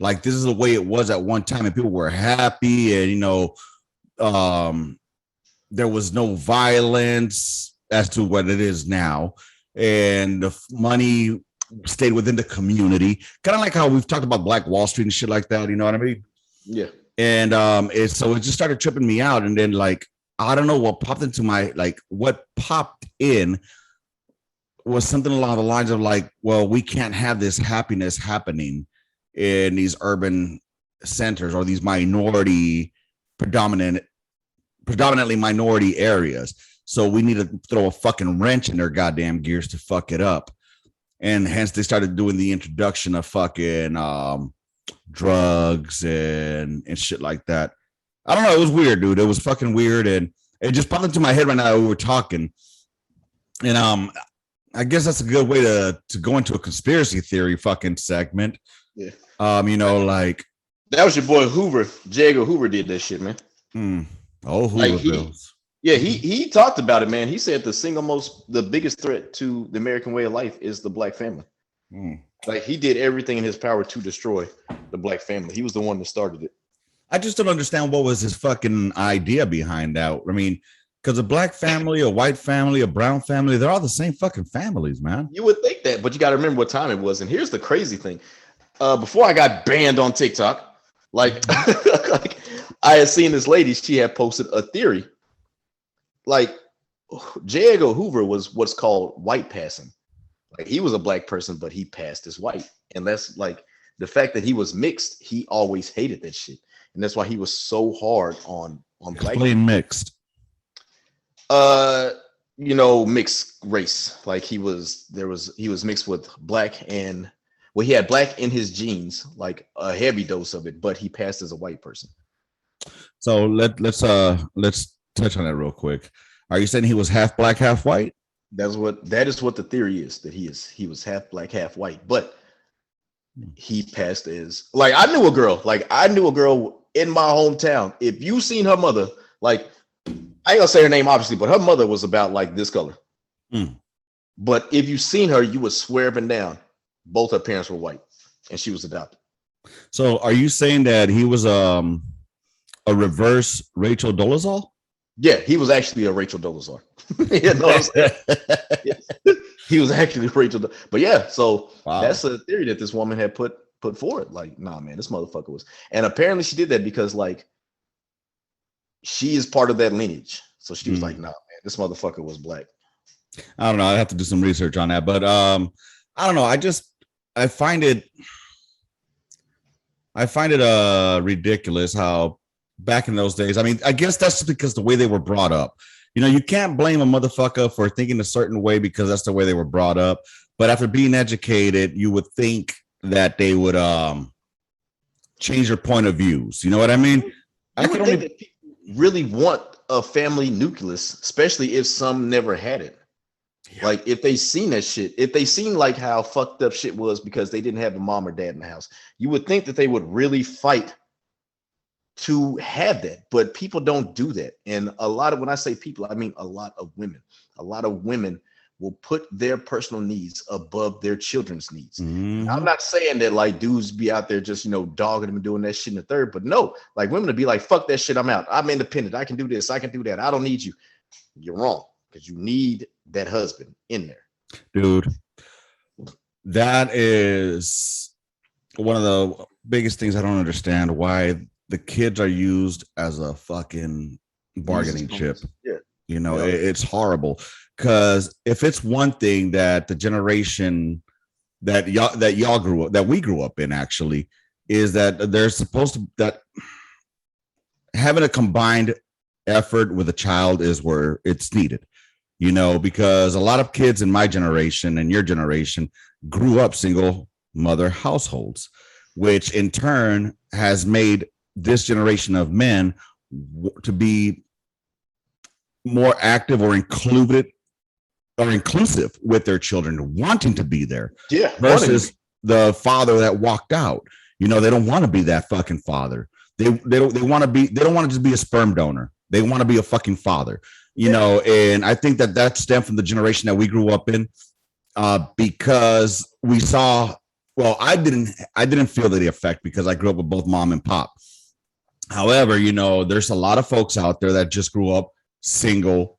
like this is the way it was at one time, and people were happy, and you know, there was no violence as to what it is now, and the money stayed within the community, kind of like how we've talked about Black Wall Street and shit like that. You know what I mean? Yeah. And so it just started tripping me out. And then like, I don't know what popped into what popped in was something along the lines of like, well, we can't have this happiness happening in these urban centers or these minority predominant predominantly minority areas. So we need to throw a fucking wrench in their goddamn gears to fuck it up. And hence they started doing the introduction of fucking drugs and shit like that. I don't know. It was weird, dude. It was fucking weird. And it just popped into my head right now we were talking. And I guess that's a good way to go into a conspiracy theory fucking segment. Yeah. Like that was your boy Hoover. J. Edgar Hoover did that shit, man. Oh, Hoover. He talked about it, man. He said the biggest threat to the American way of life is the black family. Like he did everything in his power to destroy the black family. He was the one that started it. I just don't understand what was his fucking idea behind that. I mean, because a black family, a white family, a brown family, they're all the same fucking families, man. You would think that, but you got to remember what time it was. And here's the crazy thing. Before I got banned on TikTok, like I had seen this lady, she had posted a theory. Like J. Edgar Hoover was what's called white passing. Like he was a black person, but he passed as white. And that's like the fact that he was mixed, he always hated that shit. And that's why he was so hard on black people. Mixed. Mixed race. Like he was mixed with black and he had black in his genes, like a heavy dose of it, but he passed as a white person. So let's touch on that real quick. Are you saying he was half black, half white? That is what the theory is, that he was half black, half white, but he passed as like I knew a girl in my hometown. If you seen her mother, like I ain't gonna say her name obviously, but her mother was about like this color. But if you seen her, you would swear up and down both her parents were white and she was adopted. So are you saying that he was a reverse Rachel Dolezal? Yeah, he was actually a Rachel Dolezal. You know what I'm saying? He was actually Rachel. But yeah, so that's a theory that this woman had put forward. Like, nah, man, this motherfucker was. And apparently she did that because like she is part of that lineage. So she was like, nah, man, this motherfucker was black. I don't know. I have to do some research on that. But I don't know. I find it ridiculous how back in those days, I mean, I guess that's because the way they were brought up. You can't blame a motherfucker for thinking a certain way because that's the way they were brought up. But after being educated, you would think that they would change their point of views. You know what I mean? I would think that people really want a family nucleus, especially if some never had it. Yeah. Like if they seen that shit, if they seen like how fucked up shit was because they didn't have a mom or dad in the house, you would think that they would really fight to have that, but people don't do that. And when I say people, I mean a lot of women will put their personal needs above their children's needs. Mm-hmm. I'm not saying that like dudes be out there just, dogging them and doing that shit in the third, but no, like women to be like, fuck that shit. I'm out. I'm independent. I can do this. I can do that. I don't need you. You're wrong because you need that husband in there. Dude, that is one of the biggest things I don't understand, why the kids are used as a fucking bargaining chip. Yeah. It's horrible. Because if it's one thing that the generation that we grew up in actually is that they're supposed to, that having a combined effort with a child is where it's needed, because a lot of kids in my generation and your generation grew up single mother households, which in turn has made this generation of men to be more active or inclusive with their children, wanting to be there. Yeah. Versus the father that walked out. They don't want to be that fucking father. They don't want to just be a sperm donor. They want to be a fucking father. And I think that stemmed from the generation that we grew up in, because we saw. Well, I didn't feel the effect because I grew up with both mom and pop. However, there's a lot of folks out there that just grew up single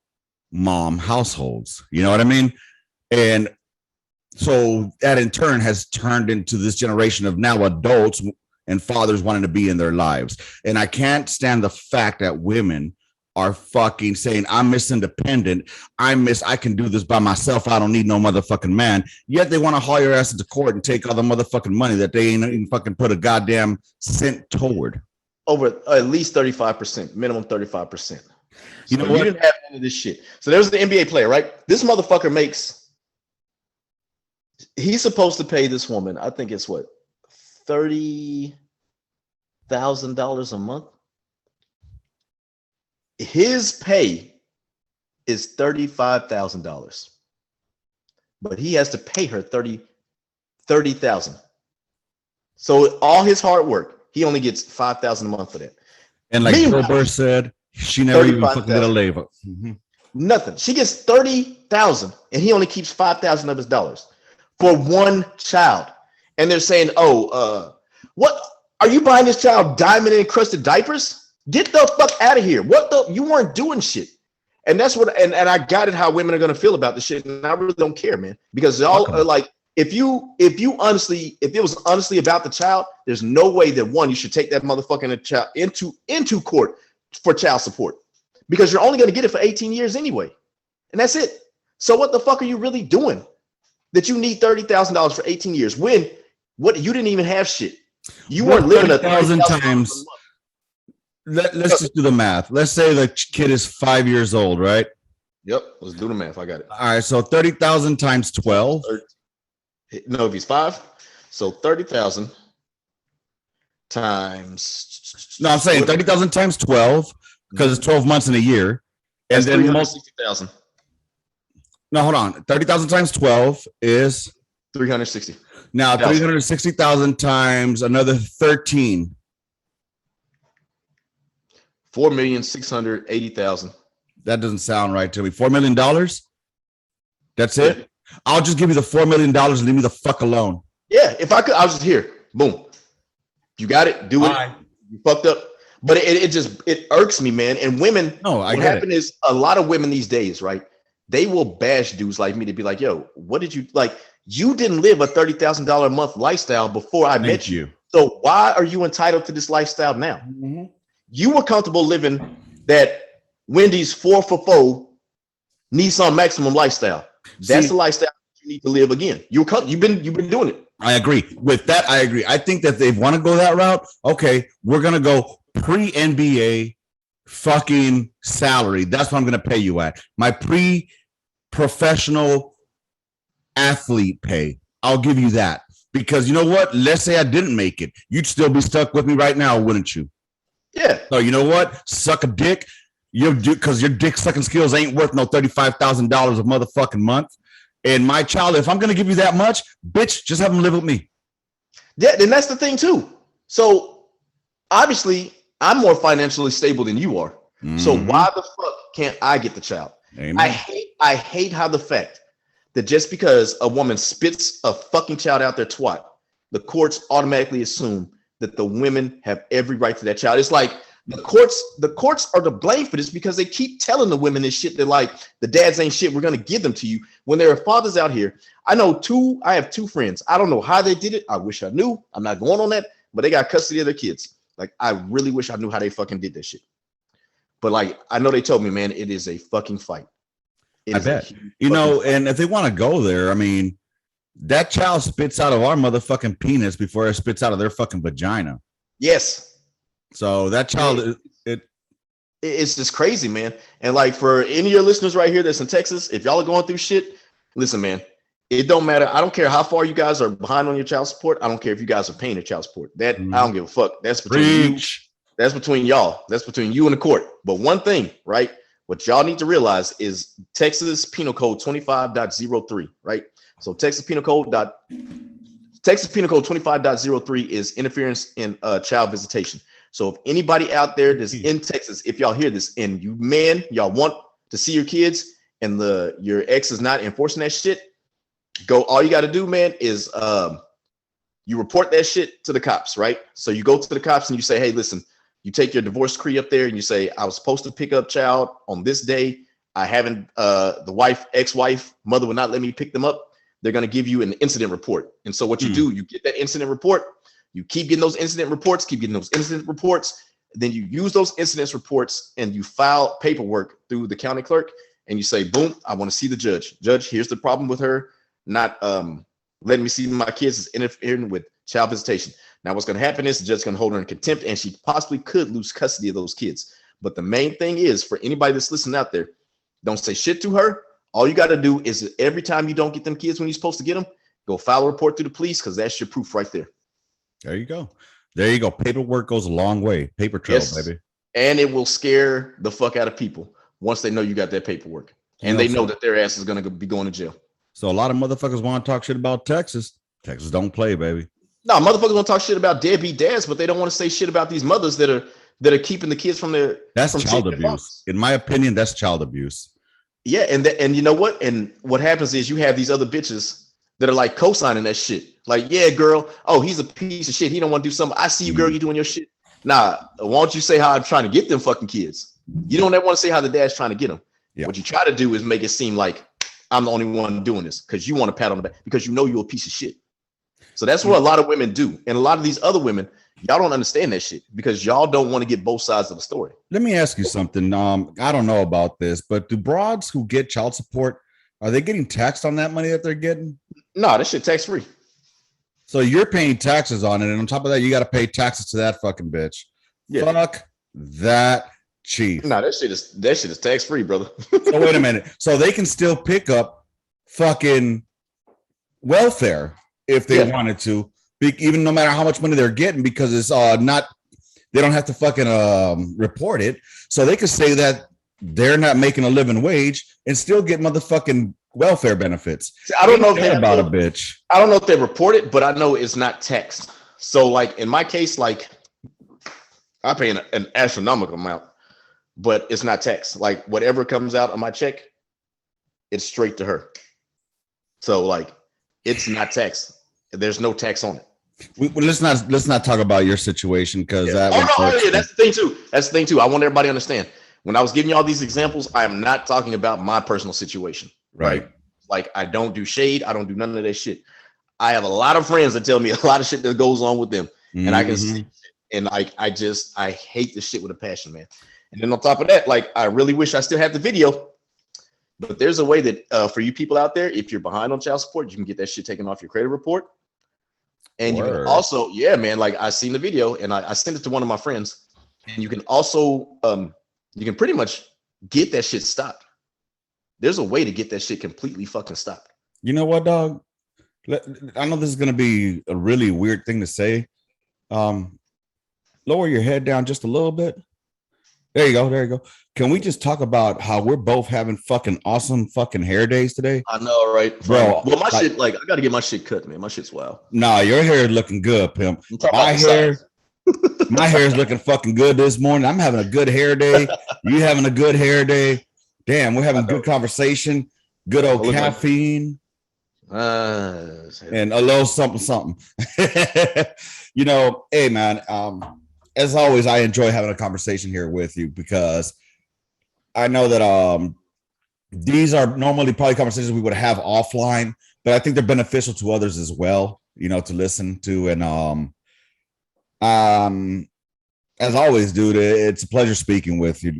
mom households. You know what I mean? And so that in turn has turned into this generation of now adults and fathers wanting to be in their lives. And I can't stand the fact that women are fucking saying, I'm Miss Independent. I can do this by myself. I don't need no motherfucking man. Yet they want to haul your ass into court and take all the motherfucking money that they ain't even fucking put a goddamn cent toward. Over at least 35%, minimum 35%. You So know what? you didn't have any of this shit. So there's the NBA player, right? This motherfucker he's supposed to pay this woman, I think it's what, $30,000 a month. His pay is $35,000, but he has to pay her $30,000. So all his hard work, he only gets $5,000 a month for that. And like Bill Burr said, she never even fucking got a labor. Mm-hmm. Nothing. She gets $30,000, and he only keeps $5,000 of his dollars for one child. And they're saying, "Oh, what are you buying this child diamond encrusted diapers? Get the fuck out of here! You weren't doing shit." And that's what. And I got it. How women are gonna feel about this shit, and I really don't care, man, because y'all are like, if it was honestly about the child, there's no way that you should take that motherfucking child into court for child support, because you're only going to get it for 18 years anyway, and that's it. So what the fuck are you really doing that you need $30,000 for 18 years when you didn't even have shit? You weren't living 30,000 times. Let's just do the math. Let's say the kid is 5 years old, right? Yep. Let's do the math. I got it. All right. So 30,000 times 12. No, if he's 5, so 30,000 times. No, I'm saying 30,000 times 12 because it's 12 months in a year, and then 360,000. No, hold on. 30,000 times 12 is 360. Now 360,000 times another 13. 4,680,000. That doesn't sound right to me. $4 million. That's it. Yeah. I'll just give you the $4 million and leave me the fuck alone. Yeah, if I could, I was just here. Boom. You got it. Do it. Right. You fucked up. But it irks me, man. And women, what happened is a lot of women these days, right? They will bash dudes like me to be like, yo, what did you like? You didn't live a $30,000 a month lifestyle before I met you. So why are you entitled to this lifestyle now? Mm-hmm. You were comfortable living that Wendy's 4-for-4 Nissan Maximum lifestyle. That's the lifestyle you need to live again. You've been doing it. I agree with that. I agree. I think that they want to go that route. Okay, we're gonna go pre-NBA fucking salary. That's what I'm gonna pay you at. My pre-professional athlete pay. I'll give you that because you know what? Let's say I didn't make it. You'd still be stuck with me right now, wouldn't you? Yeah. So you know what? Suck a dick. Because your dick sucking skills ain't worth no $35,000 a motherfucking month. And my child, if I'm gonna give you that much, bitch, just have them live with me. Yeah, and that's the thing too. So obviously, I'm more financially stable than you are. Mm-hmm. So why the fuck can't I get the child? Amen. I hate how the fact that just because a woman spits a fucking child out their twat, the courts automatically assume that the women have every right to that child. It's like the courts are to blame for this because they keep telling the women this shit. They're like, the dads ain't shit. We're going to give them to you. When there are fathers out here, I have 2 friends. I don't know how they did it. I wish I knew. I'm not going on that, but they got custody of their kids. Like, I really wish I knew how they fucking did that shit. But like, I know they told me, man, it is a fucking fight. I bet. And if they want to go there, I mean, that child spits out of our motherfucking penis before it spits out of their fucking vagina. Yes. So that child, it's just crazy, man. And like for any of your listeners right here that's in Texas, if y'all are going through shit, listen, man, it don't matter. I don't care how far you guys are behind on your child support. I don't care if you guys are paying your child support. I don't give a fuck. That's between you. That's between y'all. That's between you and the court. But one thing, right? What y'all need to realize is Texas Penal Code 25.03, right? So Texas Penal Code 25.03 is interference in child visitation. So if anybody out there that's in Texas, if y'all hear this and y'all want to see your kids and your ex is not enforcing that shit, all you got to do, man, is you report that shit to the cops, right? So you go to the cops and you say, hey, listen, you take your divorce decree up there and you say, I was supposed to pick up child on this day. I haven't, the ex-wife, mother would not let me pick them up. They're going to give you an incident report. And so what you do, you get that incident report. You keep getting those incident reports, then you use those incident reports and you file paperwork through the county clerk and you say, boom, I want to see the judge. Judge, here's the problem with her not letting me see my kids is interfering with child visitation. Now what's going to happen is the judge's going to hold her in contempt and she possibly could lose custody of those kids. But the main thing is, for anybody that's listening out there, don't say shit to her. All you got to do is every time you don't get them kids when you're supposed to get them, go file a report to the police, because that's your proof right there. There you go. There you go. Paperwork goes a long way. Paper trail, baby. And it will scare the fuck out of people once they know you got that paperwork. And they know that their ass is going to be going to jail. So a lot of motherfuckers want to talk shit about Texas. Texas don't play, baby. No, motherfuckers want to talk shit about deadbeat dads, but they don't want to say shit about these mothers that are keeping the kids from their. That's child abuse. In my opinion, that's child abuse. Yeah, and you know what? And what happens is you have these other bitches that are like co-signing that shit. Like, yeah, girl. Oh, he's a piece of shit. He don't want to do something. I see you, girl. You doing your shit. Nah, why don't you say how I'm trying to get them fucking kids? You don't ever want to say how the dad's trying to get them. Yeah. What you try to do is make it seem like I'm the only one doing this because you want to pat on the back because you know you're a piece of shit. So that's what a lot of women do. And a lot of these other women, y'all don't understand that shit because y'all don't want to get both sides of the story. Let me ask you something. I don't know about this, but do broads who get child support, are they getting taxed on that money that they're getting? No, that shit tax free. So you're paying taxes on it, and on top of that, you got to pay taxes to that fucking bitch. Yeah. Fuck that chief. No, that shit is tax free, brother. So wait a minute. So they can still pick up fucking welfare if they wanted to, even no matter how much money they're getting, because it's not. They don't have to fucking report it, so they could say that they're not making a living wage and still get motherfucking welfare benefits. See, I don't know if they about a bitch. I don't know if they report it, but I know it's not taxed. So, like in my case, like I pay an astronomical amount, but it's not taxed. Like whatever comes out of my check, it's straight to her. So, like, it's not taxed. There's no tax on it. Let's not talk about your situation because that's the thing too. That's the thing too. I want everybody to understand. When I was giving you all these examples, I am not talking about my personal situation. Right. Like I don't do shade. I don't do none of that shit. I have a lot of friends that tell me a lot of shit that goes on with them. Mm-hmm. And I can see, and like, I hate this shit with a passion, man. And then on top of that, like, I really wish I still had the video, but there's a way that for you people out there, if you're behind on child support, you can get that shit taken off your credit report. And you can also, yeah, man, like I seen the video and I sent it to one of my friends, and you can also, you can pretty much get that shit stopped. There's a way to get that shit completely fucking stopped. You know what, dog? I know this is going to be a really weird thing to say. Lower your head down just a little bit. There you go. Can we just talk about how we're both having fucking awesome fucking hair days today? I know, right? Bro. Well, my shit, like, I got to get my shit cut, man. My shit's wild. Nah, your hair is looking good, pimp. My hair is looking fucking good this morning. I'm having a good hair day. You having a good hair day. Damn, we're having good conversation. Good old caffeine. And a little something. You know, hey, man, as always, I enjoy having a conversation here with you because I know that these are normally probably conversations we would have offline, but I think they're beneficial to others as well, you know, to listen to. And as always, dude, it's a pleasure speaking with you.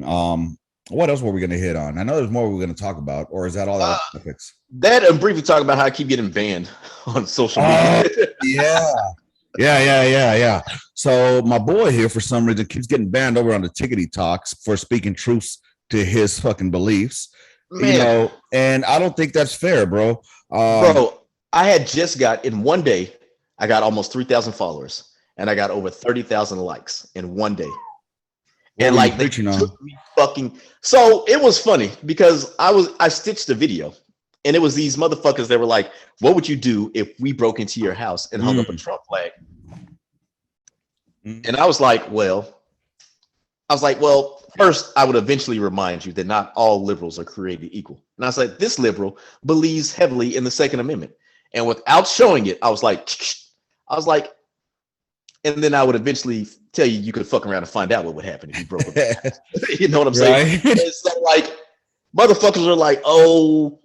What else were we going to hit on? I know there's more we were going to talk about, or is that all the topics? That and briefly talk about how I keep getting banned on social media. Yeah. So my boy here, for some reason, keeps getting banned over on the Tickety Talks for speaking truths to his fucking beliefs. Man. You know, and I don't think that's fair, bro. Bro, I had just got in one day, I got almost 3,000 followers, and I got over 30,000 likes in one day. And like they took me fucking. So it was funny because I stitched the video, and it was these motherfuckers that were like, "What would you do if we broke into your house and hung up a Trump flag?" And I was like, well, first, I would eventually remind you that not all liberals are created equal. And I was like, this liberal believes heavily in the Second Amendment, and without showing it, I was like, and then I would eventually tell you could fuck around and find out what would happen if you broke up. You know what I'm saying? And so like motherfuckers are like, oh,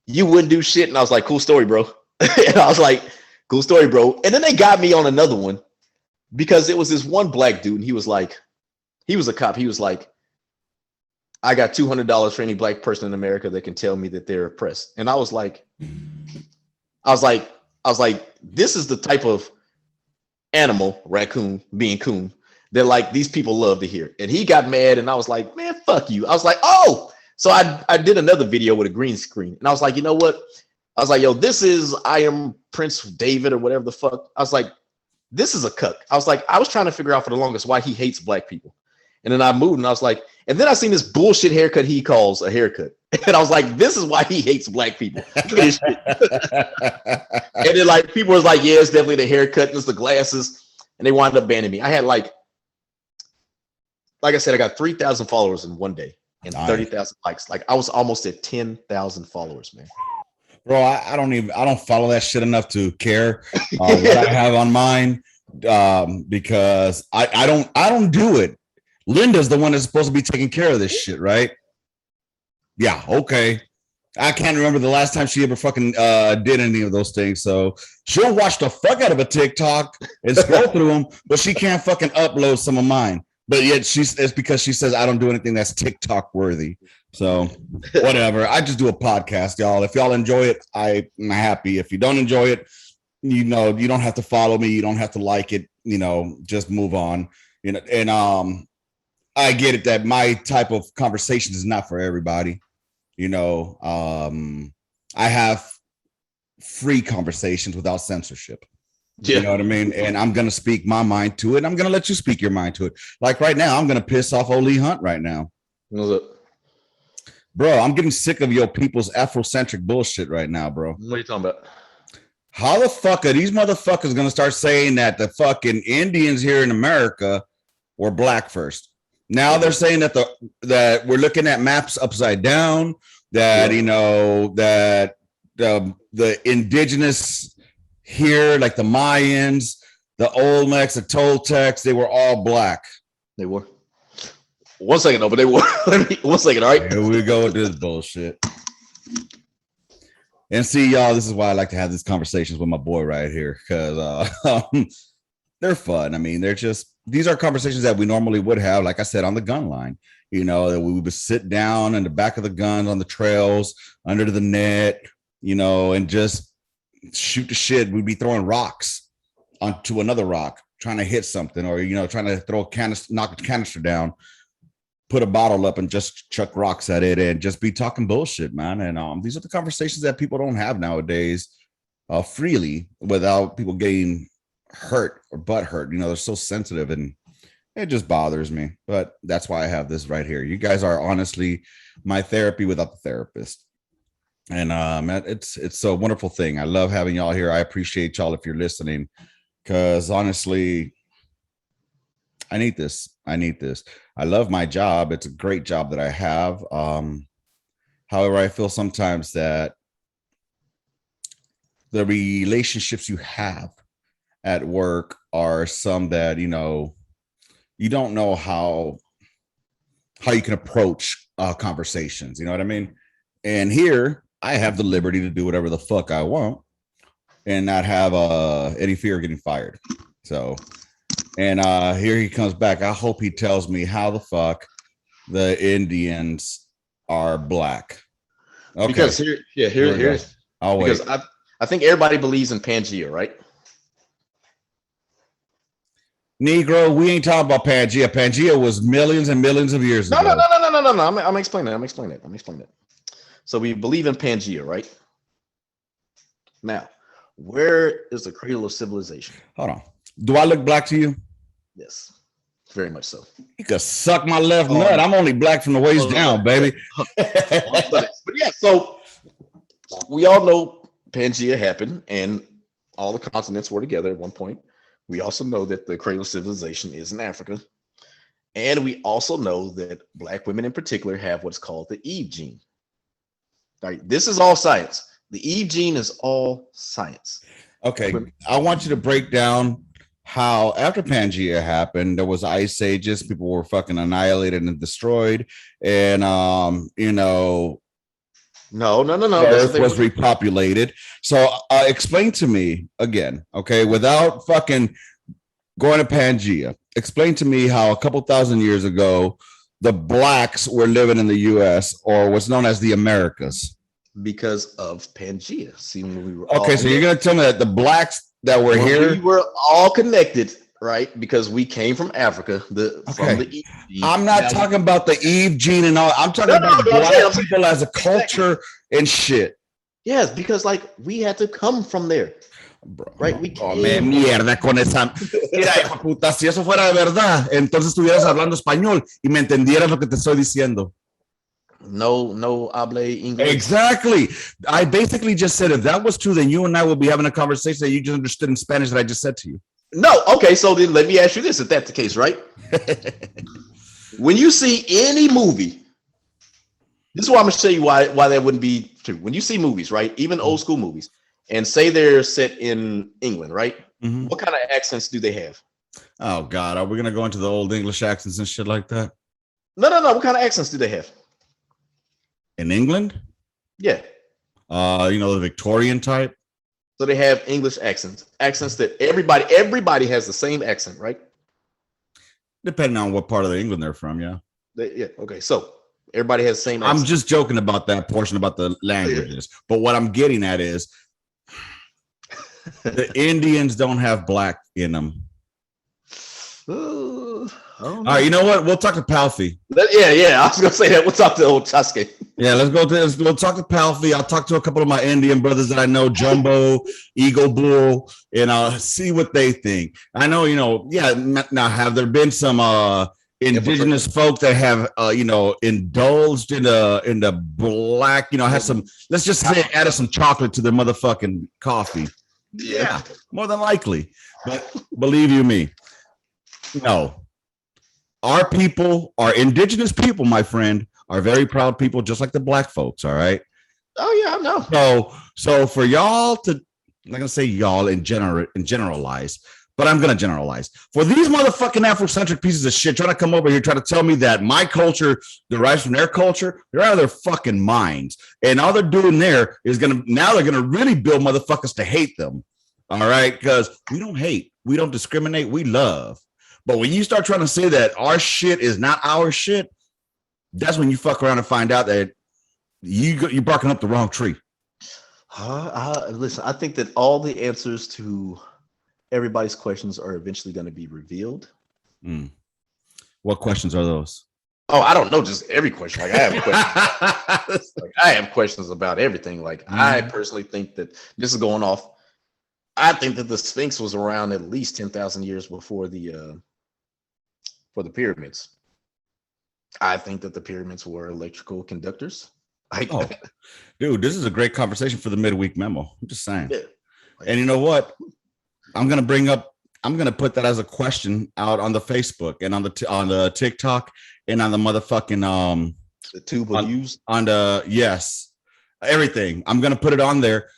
you wouldn't do shit. And I was like, cool story, bro. And I was like, cool story, bro. And then they got me on another one because it was this one black dude, and he was a cop. He was like, I got $200 for any black person in America that can tell me that they're oppressed. And I was like, this is the type of animal, raccoon, being coon, that like these people love to hear. And he got mad, and I was like, man, fuck you. I was like, oh, so I did another video with a green screen, and I was like, you know what? I was like, yo, this is I am Prince David or whatever the fuck. I was like, this is a cuck. I was like, I was trying to figure out for the longest why he hates black people. And then I moved and I was like, and then I seen this bullshit haircut he calls a haircut. And I was like, this is why he hates black people. Look at this shit. And then like people was like, yeah, it's definitely the haircut, it's the glasses. And they wound up banning me. I had like I said, I got 3,000 followers in one day and 30,000 likes. Like I was almost at 10,000 followers, man. Bro, I don't follow that shit enough to care what I have on mine because I don't do it. Linda's the one that's supposed to be taking care of this shit, right? Yeah, okay. I can't remember the last time she ever fucking did any of those things. So she'll watch the fuck out of a TikTok and scroll through them, but she can't fucking upload some of mine. But yet it's because she says I don't do anything that's TikTok worthy. So whatever. I just do a podcast, y'all. If y'all enjoy it, I'm happy. If you don't enjoy it, you don't have to follow me. You don't have to like it. Just move on. And I get it that my type of conversation is not for everybody. I have free conversations without censorship. Yeah. You know what I mean? And I'm going to speak my mind to it. And I'm going to let you speak your mind to it. Like right now, I'm going to piss off Oli Hunt right now. What's up? Bro, I'm getting sick of your people's Afrocentric bullshit right now, bro. What are you talking about? How the fuck are these motherfuckers going to start saying that the fucking Indians here in America were black first? Now they're saying that we're looking at maps upside down, that, that the indigenous here, like the Mayans, the Olmecs, the Toltecs, they were all black. They were. 1 second, though, but they were. 1 second, all right? Here we go with this bullshit. And see, y'all, this is why I like to have these conversations with my boy right here, because they're fun. I mean, these are conversations that we normally would have, like I said, on the Gunline. That we would sit down in the back of the guns on the trails, under the net, and just shoot the shit. We'd be throwing rocks onto another rock, trying to hit something, or trying to throw a canister, knock a canister down, put a bottle up and just chuck rocks at it and just be talking bullshit, man. And these are the conversations that people don't have nowadays freely without people getting hurt or butt hurt. They're so sensitive and it just bothers me. But that's why I have this right here. You guys are honestly my therapy without the therapist. And it's a wonderful thing. I love having y'all here. I appreciate y'all if you're listening, because honestly, I need this. I love my job. It's a great job that I have. However, I feel sometimes that the relationships you have at work are some that, you don't know how you can approach conversations. You know what I mean? And here I have the liberty to do whatever the fuck I want and not have any fear of getting fired. So, and here he comes back. I hope he tells me how the fuck the Indians are black. Okay. Because here's I'll wait. Because I think everybody believes in Pangea, right? Negro, we ain't talking about Pangea. Pangea was millions and millions of years ago. No. I'm explaining it. So we believe in Pangea, right? Now, where is the cradle of civilization? Hold on. Do I look black to you? Yes, very much so. You could suck my left nut. I'm only black from the waist down, baby. But yeah, so we all know Pangea happened and all the continents were together at one point. We also know that the cradle of civilization is in Africa. And we also know that black women in particular have what's called the Eve gene. All right, this is all science. The Eve gene is all science. Okay, I want you to break down how after Pangea happened, there was ice ages, people were fucking annihilated and destroyed, and No. Earth was repopulated. So explain to me again, okay, without fucking going to Pangea, explain to me how a couple thousand years ago the blacks were living in the U.S. or what's known as the Americas. Because of Pangea. See, when we were okay, so you're gonna tell me that the blacks that were here, we were all connected right? Because we came from Africa. From the Eve gene. I'm not talking about the Eve gene and all. I'm talking about black people as a culture and shit. Yes, because like we had to come from there. Bro. Right? We me mierda con esa. Mira, hijo puta, si eso fuera de verdad, entonces estuvieras hablando español y me entendieras lo que te estoy diciendo. No hable English. Exactly. I basically just said if that was true, then you and I will be having a conversation that you just understood in Spanish that I just said to you. No, okay, so then let me ask you this, if that's the case, right? When you see any movie, this is why I'm gonna show you why that wouldn't be true. When you see movies, right? Even old school movies, and say they're set in England, right? Mm-hmm. What kind of accents do they have? Oh God, are we gonna go into the old English accents and shit like that? No. What kind of accents do they have? In England? Yeah. The Victorian type. So they have English accents that everybody has the same accent, right? Depending on what part of England they're from, yeah. Okay. So everybody has the same accent. I'm just joking about that portion about the languages. But what I'm getting at is the Indians don't have black in them. All right, you know what? We'll talk to Palfi. Yeah. I was gonna say that. We'll talk to old Chaske. Yeah, we'll talk to Palfi. I'll talk to a couple of my Indian brothers that I know, Jumbo, Eagle Bull, and I'll see what they think. I know, now have there been some indigenous folk that have indulged in the black, had some, let's just say added some chocolate to their motherfucking coffee. Yeah, more than likely. But believe you me, no. Our people, our indigenous people, my friend, are very proud people, just like the black folks. All right. Oh yeah, I know. So for y'all to, I'm not gonna say y'all in generalize, but I'm gonna generalize. For these motherfucking Afrocentric pieces of shit trying to come over here trying to tell me that my culture derives from their culture, they're out of their fucking minds. And all they're doing there is they're gonna really build motherfuckers to hate them. All right, because we don't hate, we don't discriminate, we love. But when you start trying to say that our shit is not our shit, that's when you fuck around and find out that you're barking up the wrong tree. Listen, I think that all the answers to everybody's questions are eventually going to be revealed. What questions are those? Oh, I don't know. Just every question. Like I have questions. I have questions about everything. Like I personally think that this is going off. I think that the Sphinx was around at least 10,000 years before the pyramids. I think that the pyramids were electrical conductors. Dude, this is a great conversation for the midweek memo. I'm just saying. Yeah. And you know what? I'm gonna put that as a question out on the Facebook and on the TikTok and on the motherfucking the tube of views on the everything. I'm gonna put it on there.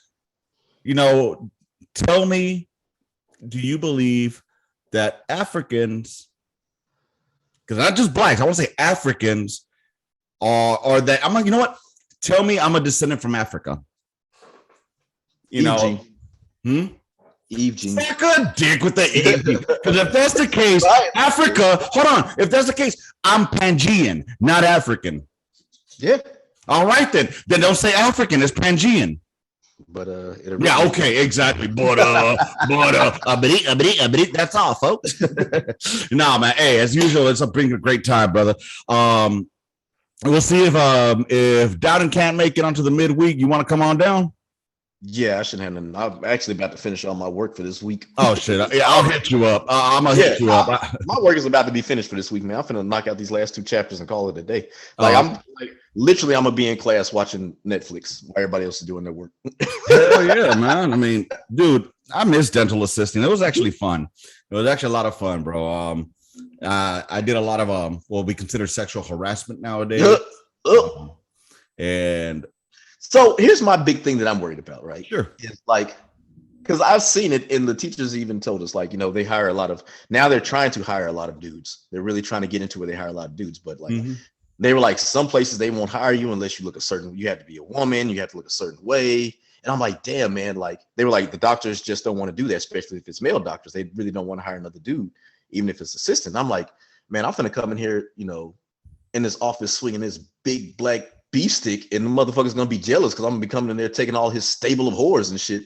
Tell me, do you believe that Africans, because not just blacks, I want to say Africans, or that I'm like, you know what? Tell me I'm a descendant from Africa. Eve gene. Suck a dick with the Eve gene. Because if that's the case, Africa, hold on. If that's the case, I'm Pangean, not African. Yeah. All right, then. Then don't say African, it's Pangean. But okay, exactly. But that's all, folks. Nah, man. Hey, as usual, it's bring a great time, brother. We'll see if Dowden can't make it onto the midweek. You want to come on down? Yeah, I should have. I'm actually about to finish all my work for this week. Oh shit! I'll hit you up. I'm gonna hit you up. My work is about to be finished for this week, man. I'm finna knock out these last 2 chapters and call it a day. I'm gonna be in class watching Netflix while everybody else is doing their work. Hell yeah, man. I mean, dude, I miss dental assisting. It was actually fun. It was actually a lot of fun, bro. I did a lot of what we consider sexual harassment nowadays. And so here's my big thing that I'm worried about, right? Sure. It's like, because I've seen it, and the teachers even told us, like, they hire now they're trying to hire a lot of dudes. They're really trying to get into where they hire a lot of dudes, but they were like, some places they won't hire you unless you have to be a woman, you have to look a certain way. And I'm like, damn, man, like they were like, the doctors just don't want to do that, especially if it's male doctors. They really don't want to hire another dude, even if it's assistant. I'm like, man, I'm finna come in here, in this office swinging this big black beef stick, and the motherfucker's gonna be jealous because I'm gonna be coming in there taking all his stable of whores and shit.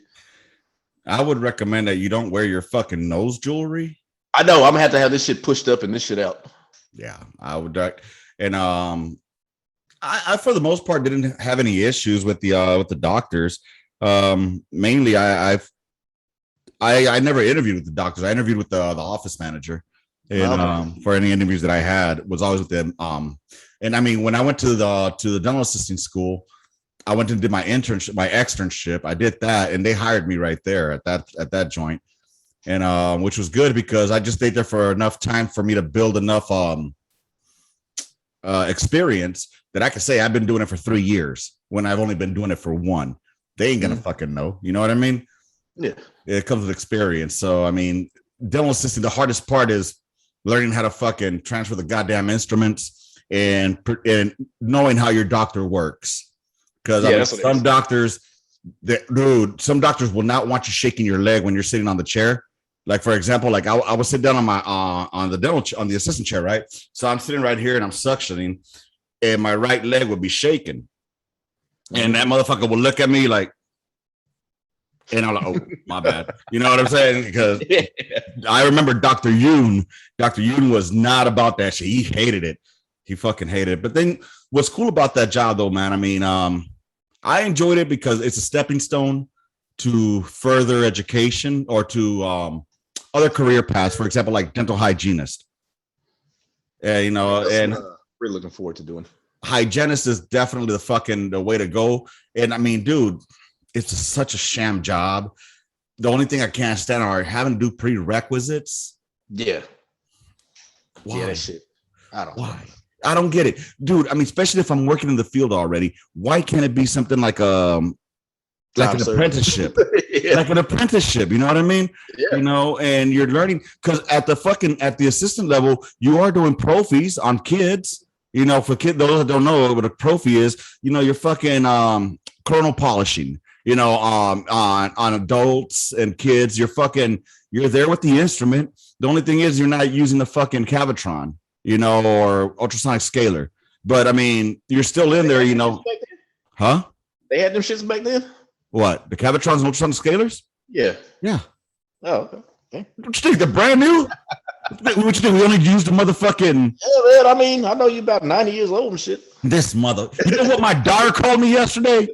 I would recommend that you don't wear your fucking nose jewelry. I know I'm gonna have to have this shit pushed up and this shit out. Yeah, I would. And I for the most part didn't have any issues with the doctors. Mainly, I never interviewed with the doctors. I interviewed with the office manager, and for any interviews that I had was always with them. And I mean, when I went to the dental assisting school, I went and did my internship, my externship. I did that, and they hired me right there at that joint, and which was good because I just stayed there for enough time for me to build enough experience that I could say I've been doing it for 3 years when I've only been doing it for 1. They ain't gonna fucking know. You know what I mean? Yeah. It comes with experience. So I mean, dental assisting, the hardest part is learning how to fucking transfer the goddamn instruments and knowing how your doctor works. Because I mean, some doctors will not want you shaking your leg when you're sitting on the chair. Like for example, like I would sit down on my on the assistant chair, right? So I'm sitting right here and I'm suctioning, and my right leg would be shaking, and that motherfucker will look at me like, and I'm like, oh, my bad. You know what I'm saying? Because I remember Dr. Yoon. Dr. Yoon was not about that shit. He hated it. He fucking hated it. But then what's cool about that job, though, man? I mean, I enjoyed it because it's a stepping stone to further education or to other career paths. For example, like dental hygienist. You know, and we're looking forward to doing. Hygienist is definitely the way to go. And I mean, dude, it's such a sham job. The only thing I can't stand are having to do prerequisites. Yeah. Why? Yeah, that shit. I don't know. I don't get it, dude. I mean, especially if I'm working in the field already, why can't it be something like an apprenticeship? Yeah. Like an apprenticeship, you know what I mean? Yeah. You know, and you're learning because at the assistant level, you are doing prophies on kids. You know, for kids, those that don't know what a prophy is, you know, you're fucking coronal polishing. You know, on adults and kids, you're there with the instrument. The only thing is you're not using the fucking Cavitron, you know, or ultrasonic scaler. But I mean, you're still in there, you know. Huh? They had them shits back then? What? The Cavitrons and ultrasonic scalers? Yeah. Yeah. Oh, okay. What you think? They're brand new? What you think? We only used the motherfucking. Yeah, man. I mean, I know you about 90 years old and shit. This mother. You know what my daughter called me yesterday?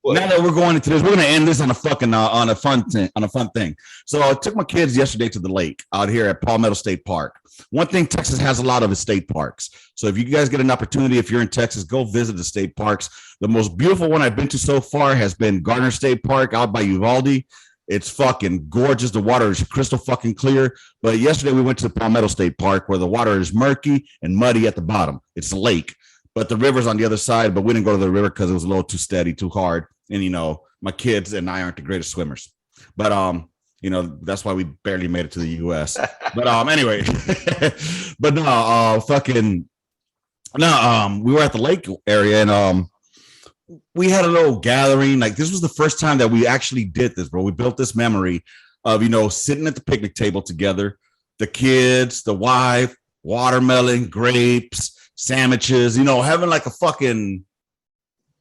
What? Now that we're going into this, we're going to end this on a fucking on a fun thing. So I took my kids yesterday to the lake out here at Palmetto State Park. One thing Texas has a lot of is state parks. So if you guys get an opportunity, if you're in Texas, go visit the state parks. The most beautiful one I've been to so far has been Gardner State Park out by Uvalde. It's fucking gorgeous. The water is crystal fucking clear. But yesterday we went to the Palmetto State Park where the water is murky and muddy at the bottom. It's a lake, but the river's on the other side. But we didn't go to the river because it was a little too steady, too hard. And, you know, my kids and I aren't the greatest swimmers, but, you know, that's why we barely made it to the US. But, anyway, but no, we were at the lake area and, we had a little gathering. Like this was the first time that we actually did this, bro. We built this memory of, you know, sitting at the picnic table together, the kids, the wife, watermelon, grapes, sandwiches, you know, having like a fucking,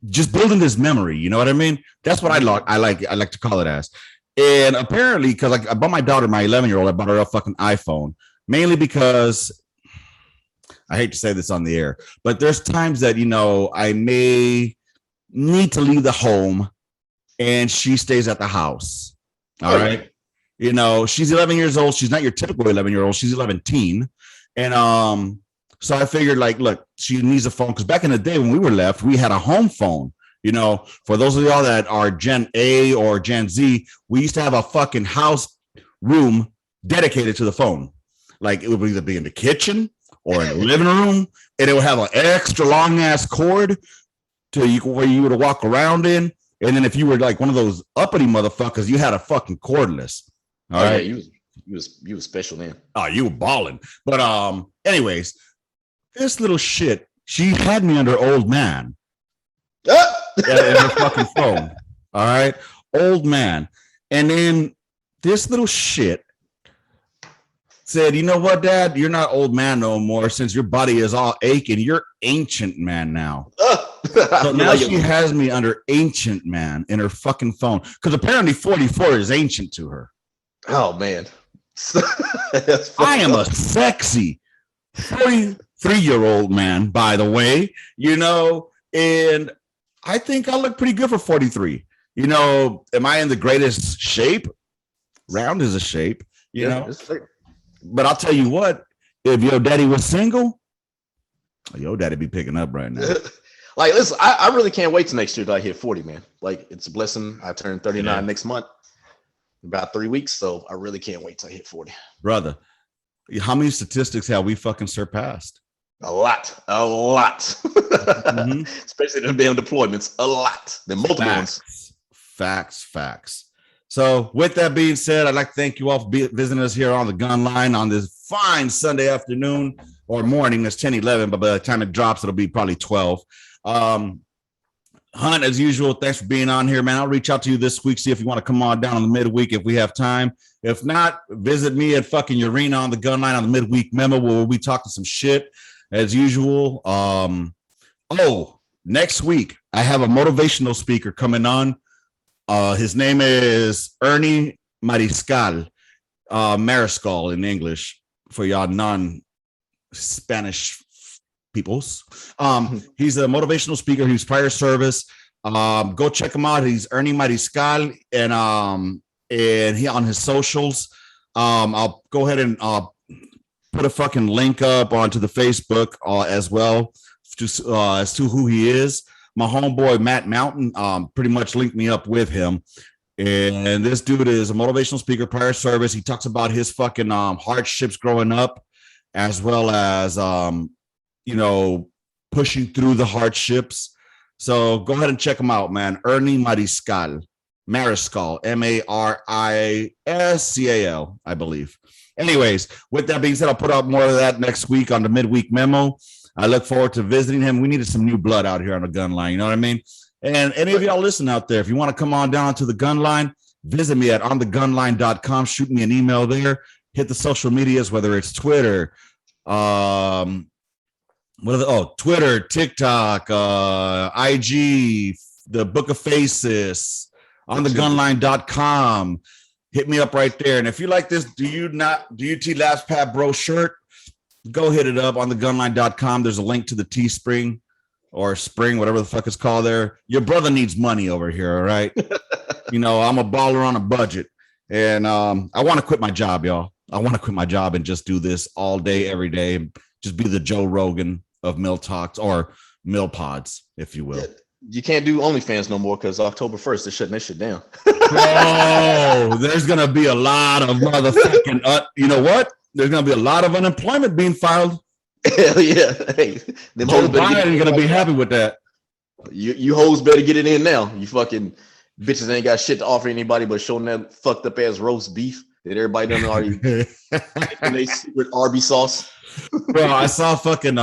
just building this memory, you know what I mean? That's what I like to call it as. And apparently, because like I bought my daughter, my 11-year-old, I bought her a fucking iPhone, mainly because I hate to say this on the air, but there's times that, you know, I may need to leave the home and she stays at the house. All right. You know, she's 11 years old. She's not your typical 11-year-old. She's 11-teen. And, so I figured, like, look, she needs a phone because back in the day when we were left, we had a home phone. You know, for those of y'all that are Gen A or Gen Z, we used to have a fucking house room dedicated to the phone. Like it would either be in the kitchen or in the living room, and it would have an extra long ass cord where you would walk around in. And then if you were like one of those uppity motherfuckers, you had a fucking cordless. All right, you was special then. Oh, you were balling. But anyways. This little shit, she had me under old man. In her fucking phone. All right. Old man. And then this little shit said, you know what, Dad? You're not old man no more since your body is all aching. You're ancient man now. So now she has me under ancient man in her fucking phone. Because apparently 44 is ancient to her. Oh, man. I am a sexy 43-year-old man, by the way, and I think I look pretty good for 43. Am I in the greatest shape? Round is a shape, but I'll tell you what, if your daddy was single, your daddy be picking up right now. Like, listen, I really can't wait till next year till I hit 40, man. Like, it's a blessing. I turn 39 next month, about 3 weeks. So I really can't wait till I hit 40. Brother, how many statistics have we fucking surpassed? A lot. Mm-hmm. Especially the damn deployments. A lot. The multiple ones. Facts. So with that being said, I'd like to thank you all for visiting us here on the Gunline on this fine Sunday afternoon or morning. It's 10:11, but by the time it drops, it'll be probably 12. Hunt, as usual, thanks for being on here, man. I'll reach out to you this week, see if you want to come on down on the midweek if we have time. If not, visit me at fucking Urena on the Gunline on the midweek memo where we'll be talking some shit as usual. Next week, I have a motivational speaker coming on. His name is Ernie Mariscal, Mariscal in English for y'all non-Spanish peoples. He's a motivational speaker. He's prior service. Go check him out. He's Ernie Mariscal, and he on his socials. I'll go ahead and put a fucking link up onto the Facebook as well, just as to who he is. My homeboy Matt Mountain pretty much linked me up with him, and this dude is a motivational speaker, prior service. He talks about his fucking hardships growing up, as well as pushing through the hardships. So go ahead and check him out, man. Ernie Mariscal, Mariscal, Mariscal, I believe. Anyways, with that being said, I'll put out more of that next week on the midweek memo. I look forward to visiting him. We needed some new blood out here on the Gunline. You know what I mean? And any of y'all listen out there, if you want to come on down to the Gunline, visit me at onthegunline.com. Shoot me an email there. Hit the social medias, whether it's Twitter, Twitter, TikTok, IG, the Book of Faces, onthegunline.com. Hit me up right there. And if you like this DUT Last Pat Bro shirt, go hit it up on thegunline.com. There's a link to the Teespring or Spring, whatever the fuck it's called there. Your brother needs money over here, all right? I'm a baller on a budget. And I want to quit my job, y'all. I want to quit my job and just do this all day, every day. Just be the Joe Rogan of Mill Talks or Mill Pods, if you will. Yeah, you can't do OnlyFans no more because October 1st, they're shutting that shit down. Oh, there's going to be a lot of motherfucking, you know what? There's going to be a lot of unemployment being filed. Hell yeah. Hey, Joe Biden ain't going to be happy with that. You hoes better get it in now. You fucking bitches ain't got shit to offer anybody but showing that fucked up ass roast beef that everybody done already in a secret Arby sauce. Bro, I saw fucking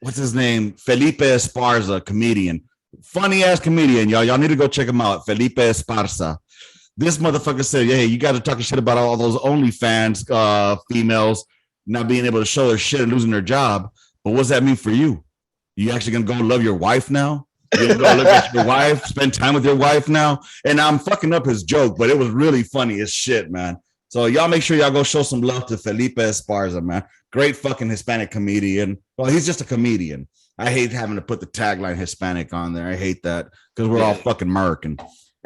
what's his name? Felipe Esparza, comedian. Funny ass comedian, y'all. Y'all need to go check him out. Felipe Esparza. This motherfucker said, hey, you got to talk shit about all those OnlyFans females not being able to show their shit and losing their job. But what's that mean for you? You actually gonna go love your wife now? You're gonna go look at your wife, spend time with your wife now? And I'm fucking up his joke, but it was really funny as shit, man. So y'all make sure y'all go show some love to Felipe Esparza, man. Great fucking Hispanic comedian. Well, he's just a comedian. I hate having to put the tagline Hispanic on there. I hate that because we're all fucking American.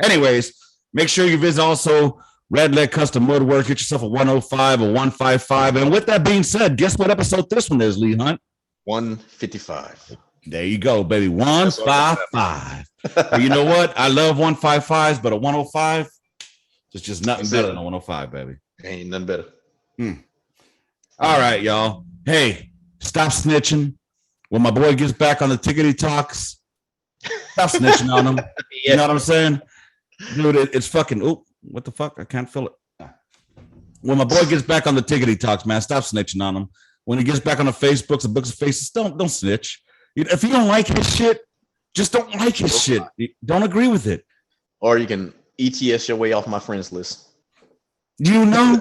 Anyways, make sure you visit also Red Leg Custom Woodwork. Get yourself a 105, a 155. And with that being said, guess what episode this one is, Lee Hunt? 155. There you go, baby. 155. You know what? I love 155s, but a 105 is just nothing better than a 105, baby. Ain't nothing better. All right, y'all. Hey, stop snitching. When my boy gets back on the Tickety Talks, stop snitching on him. You know what I'm saying? Dude, it's fucking, what the fuck? I can't feel it. When my boy gets back on the Tickety Talks, man, stop snitching on him. When he gets back on the Facebooks and Books of Faces, don't snitch. If you don't like his shit, just don't like his shit. Don't agree with it. Or you can ETS your way off my friends list. You know?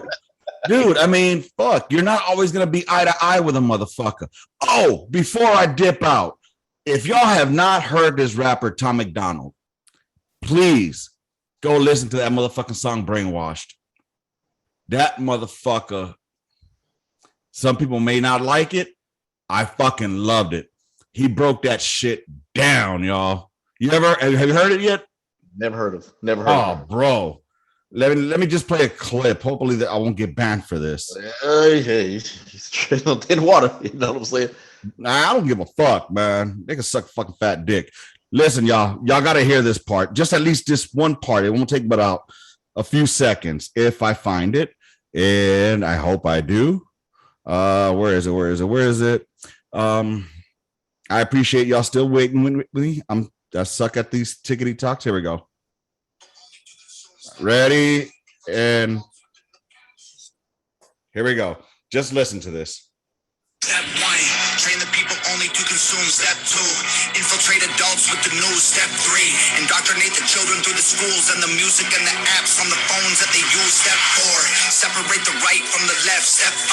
Dude, I mean, fuck. You're not always going to be eye to eye with a motherfucker. Oh, before I dip out, if y'all have not heard this rapper, Tom McDonald, please go listen to that motherfucking song, Brainwashed. That motherfucker. Some people may not like it. I fucking loved it. He broke that shit down, y'all. Have you heard it yet? Never heard of. Oh, bro. Let me just play a clip. Hopefully that I won't get banned for this. Hey, he's treading on thin water. You know what I'm saying? Nah, I don't give a fuck, man. They can suck fucking fat dick. Listen, y'all got to hear this part. Just at least this one part. It won't take but out a few seconds if I find it, and I hope I do. Where is it? I appreciate y'all still waiting with me. I suck at these tickety talks. Here we go. Ready, and here we go. Just listen to this. Step 1, train the people only to consume. Step 2, infiltrate adults with the news. Step 3, indoctrinate the children through the schools and the music and the apps on the phones that they use. Step 4, separate the right from the left. Step 5,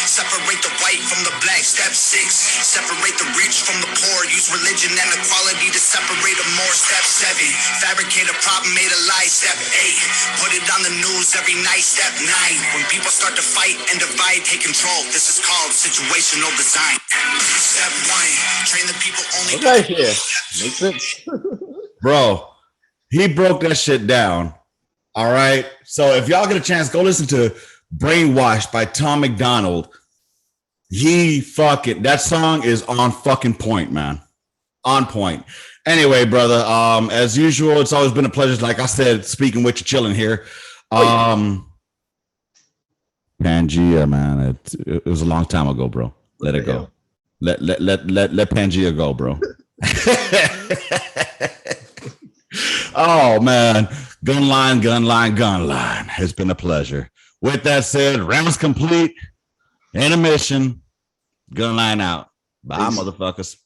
separate the white from the black. Step 6, separate the rich from the poor. Use religion and equality to separate them more. Step 7, fabricate a problem, made a lie. Step 8, put it on the news every night. Step 9, when people start to fight and divide, take control. This is called situational design. Step 1, train the people only. Okay, yeah, makes sense. Bro, he broke that shit down. All right. So if y'all get a chance, go listen to Brainwashed by Tom McDonald. That song is on fucking point, man. On point. Anyway, brother, as usual, it's always been a pleasure. Like I said, speaking with you, chilling here. Pangea, man, it was a long time ago, bro. Let it go. Let Pangea go, bro. Oh man, Gunline. It's been a pleasure. With that said, rounds complete. Intermission. Gunline out. Bye, motherfuckers.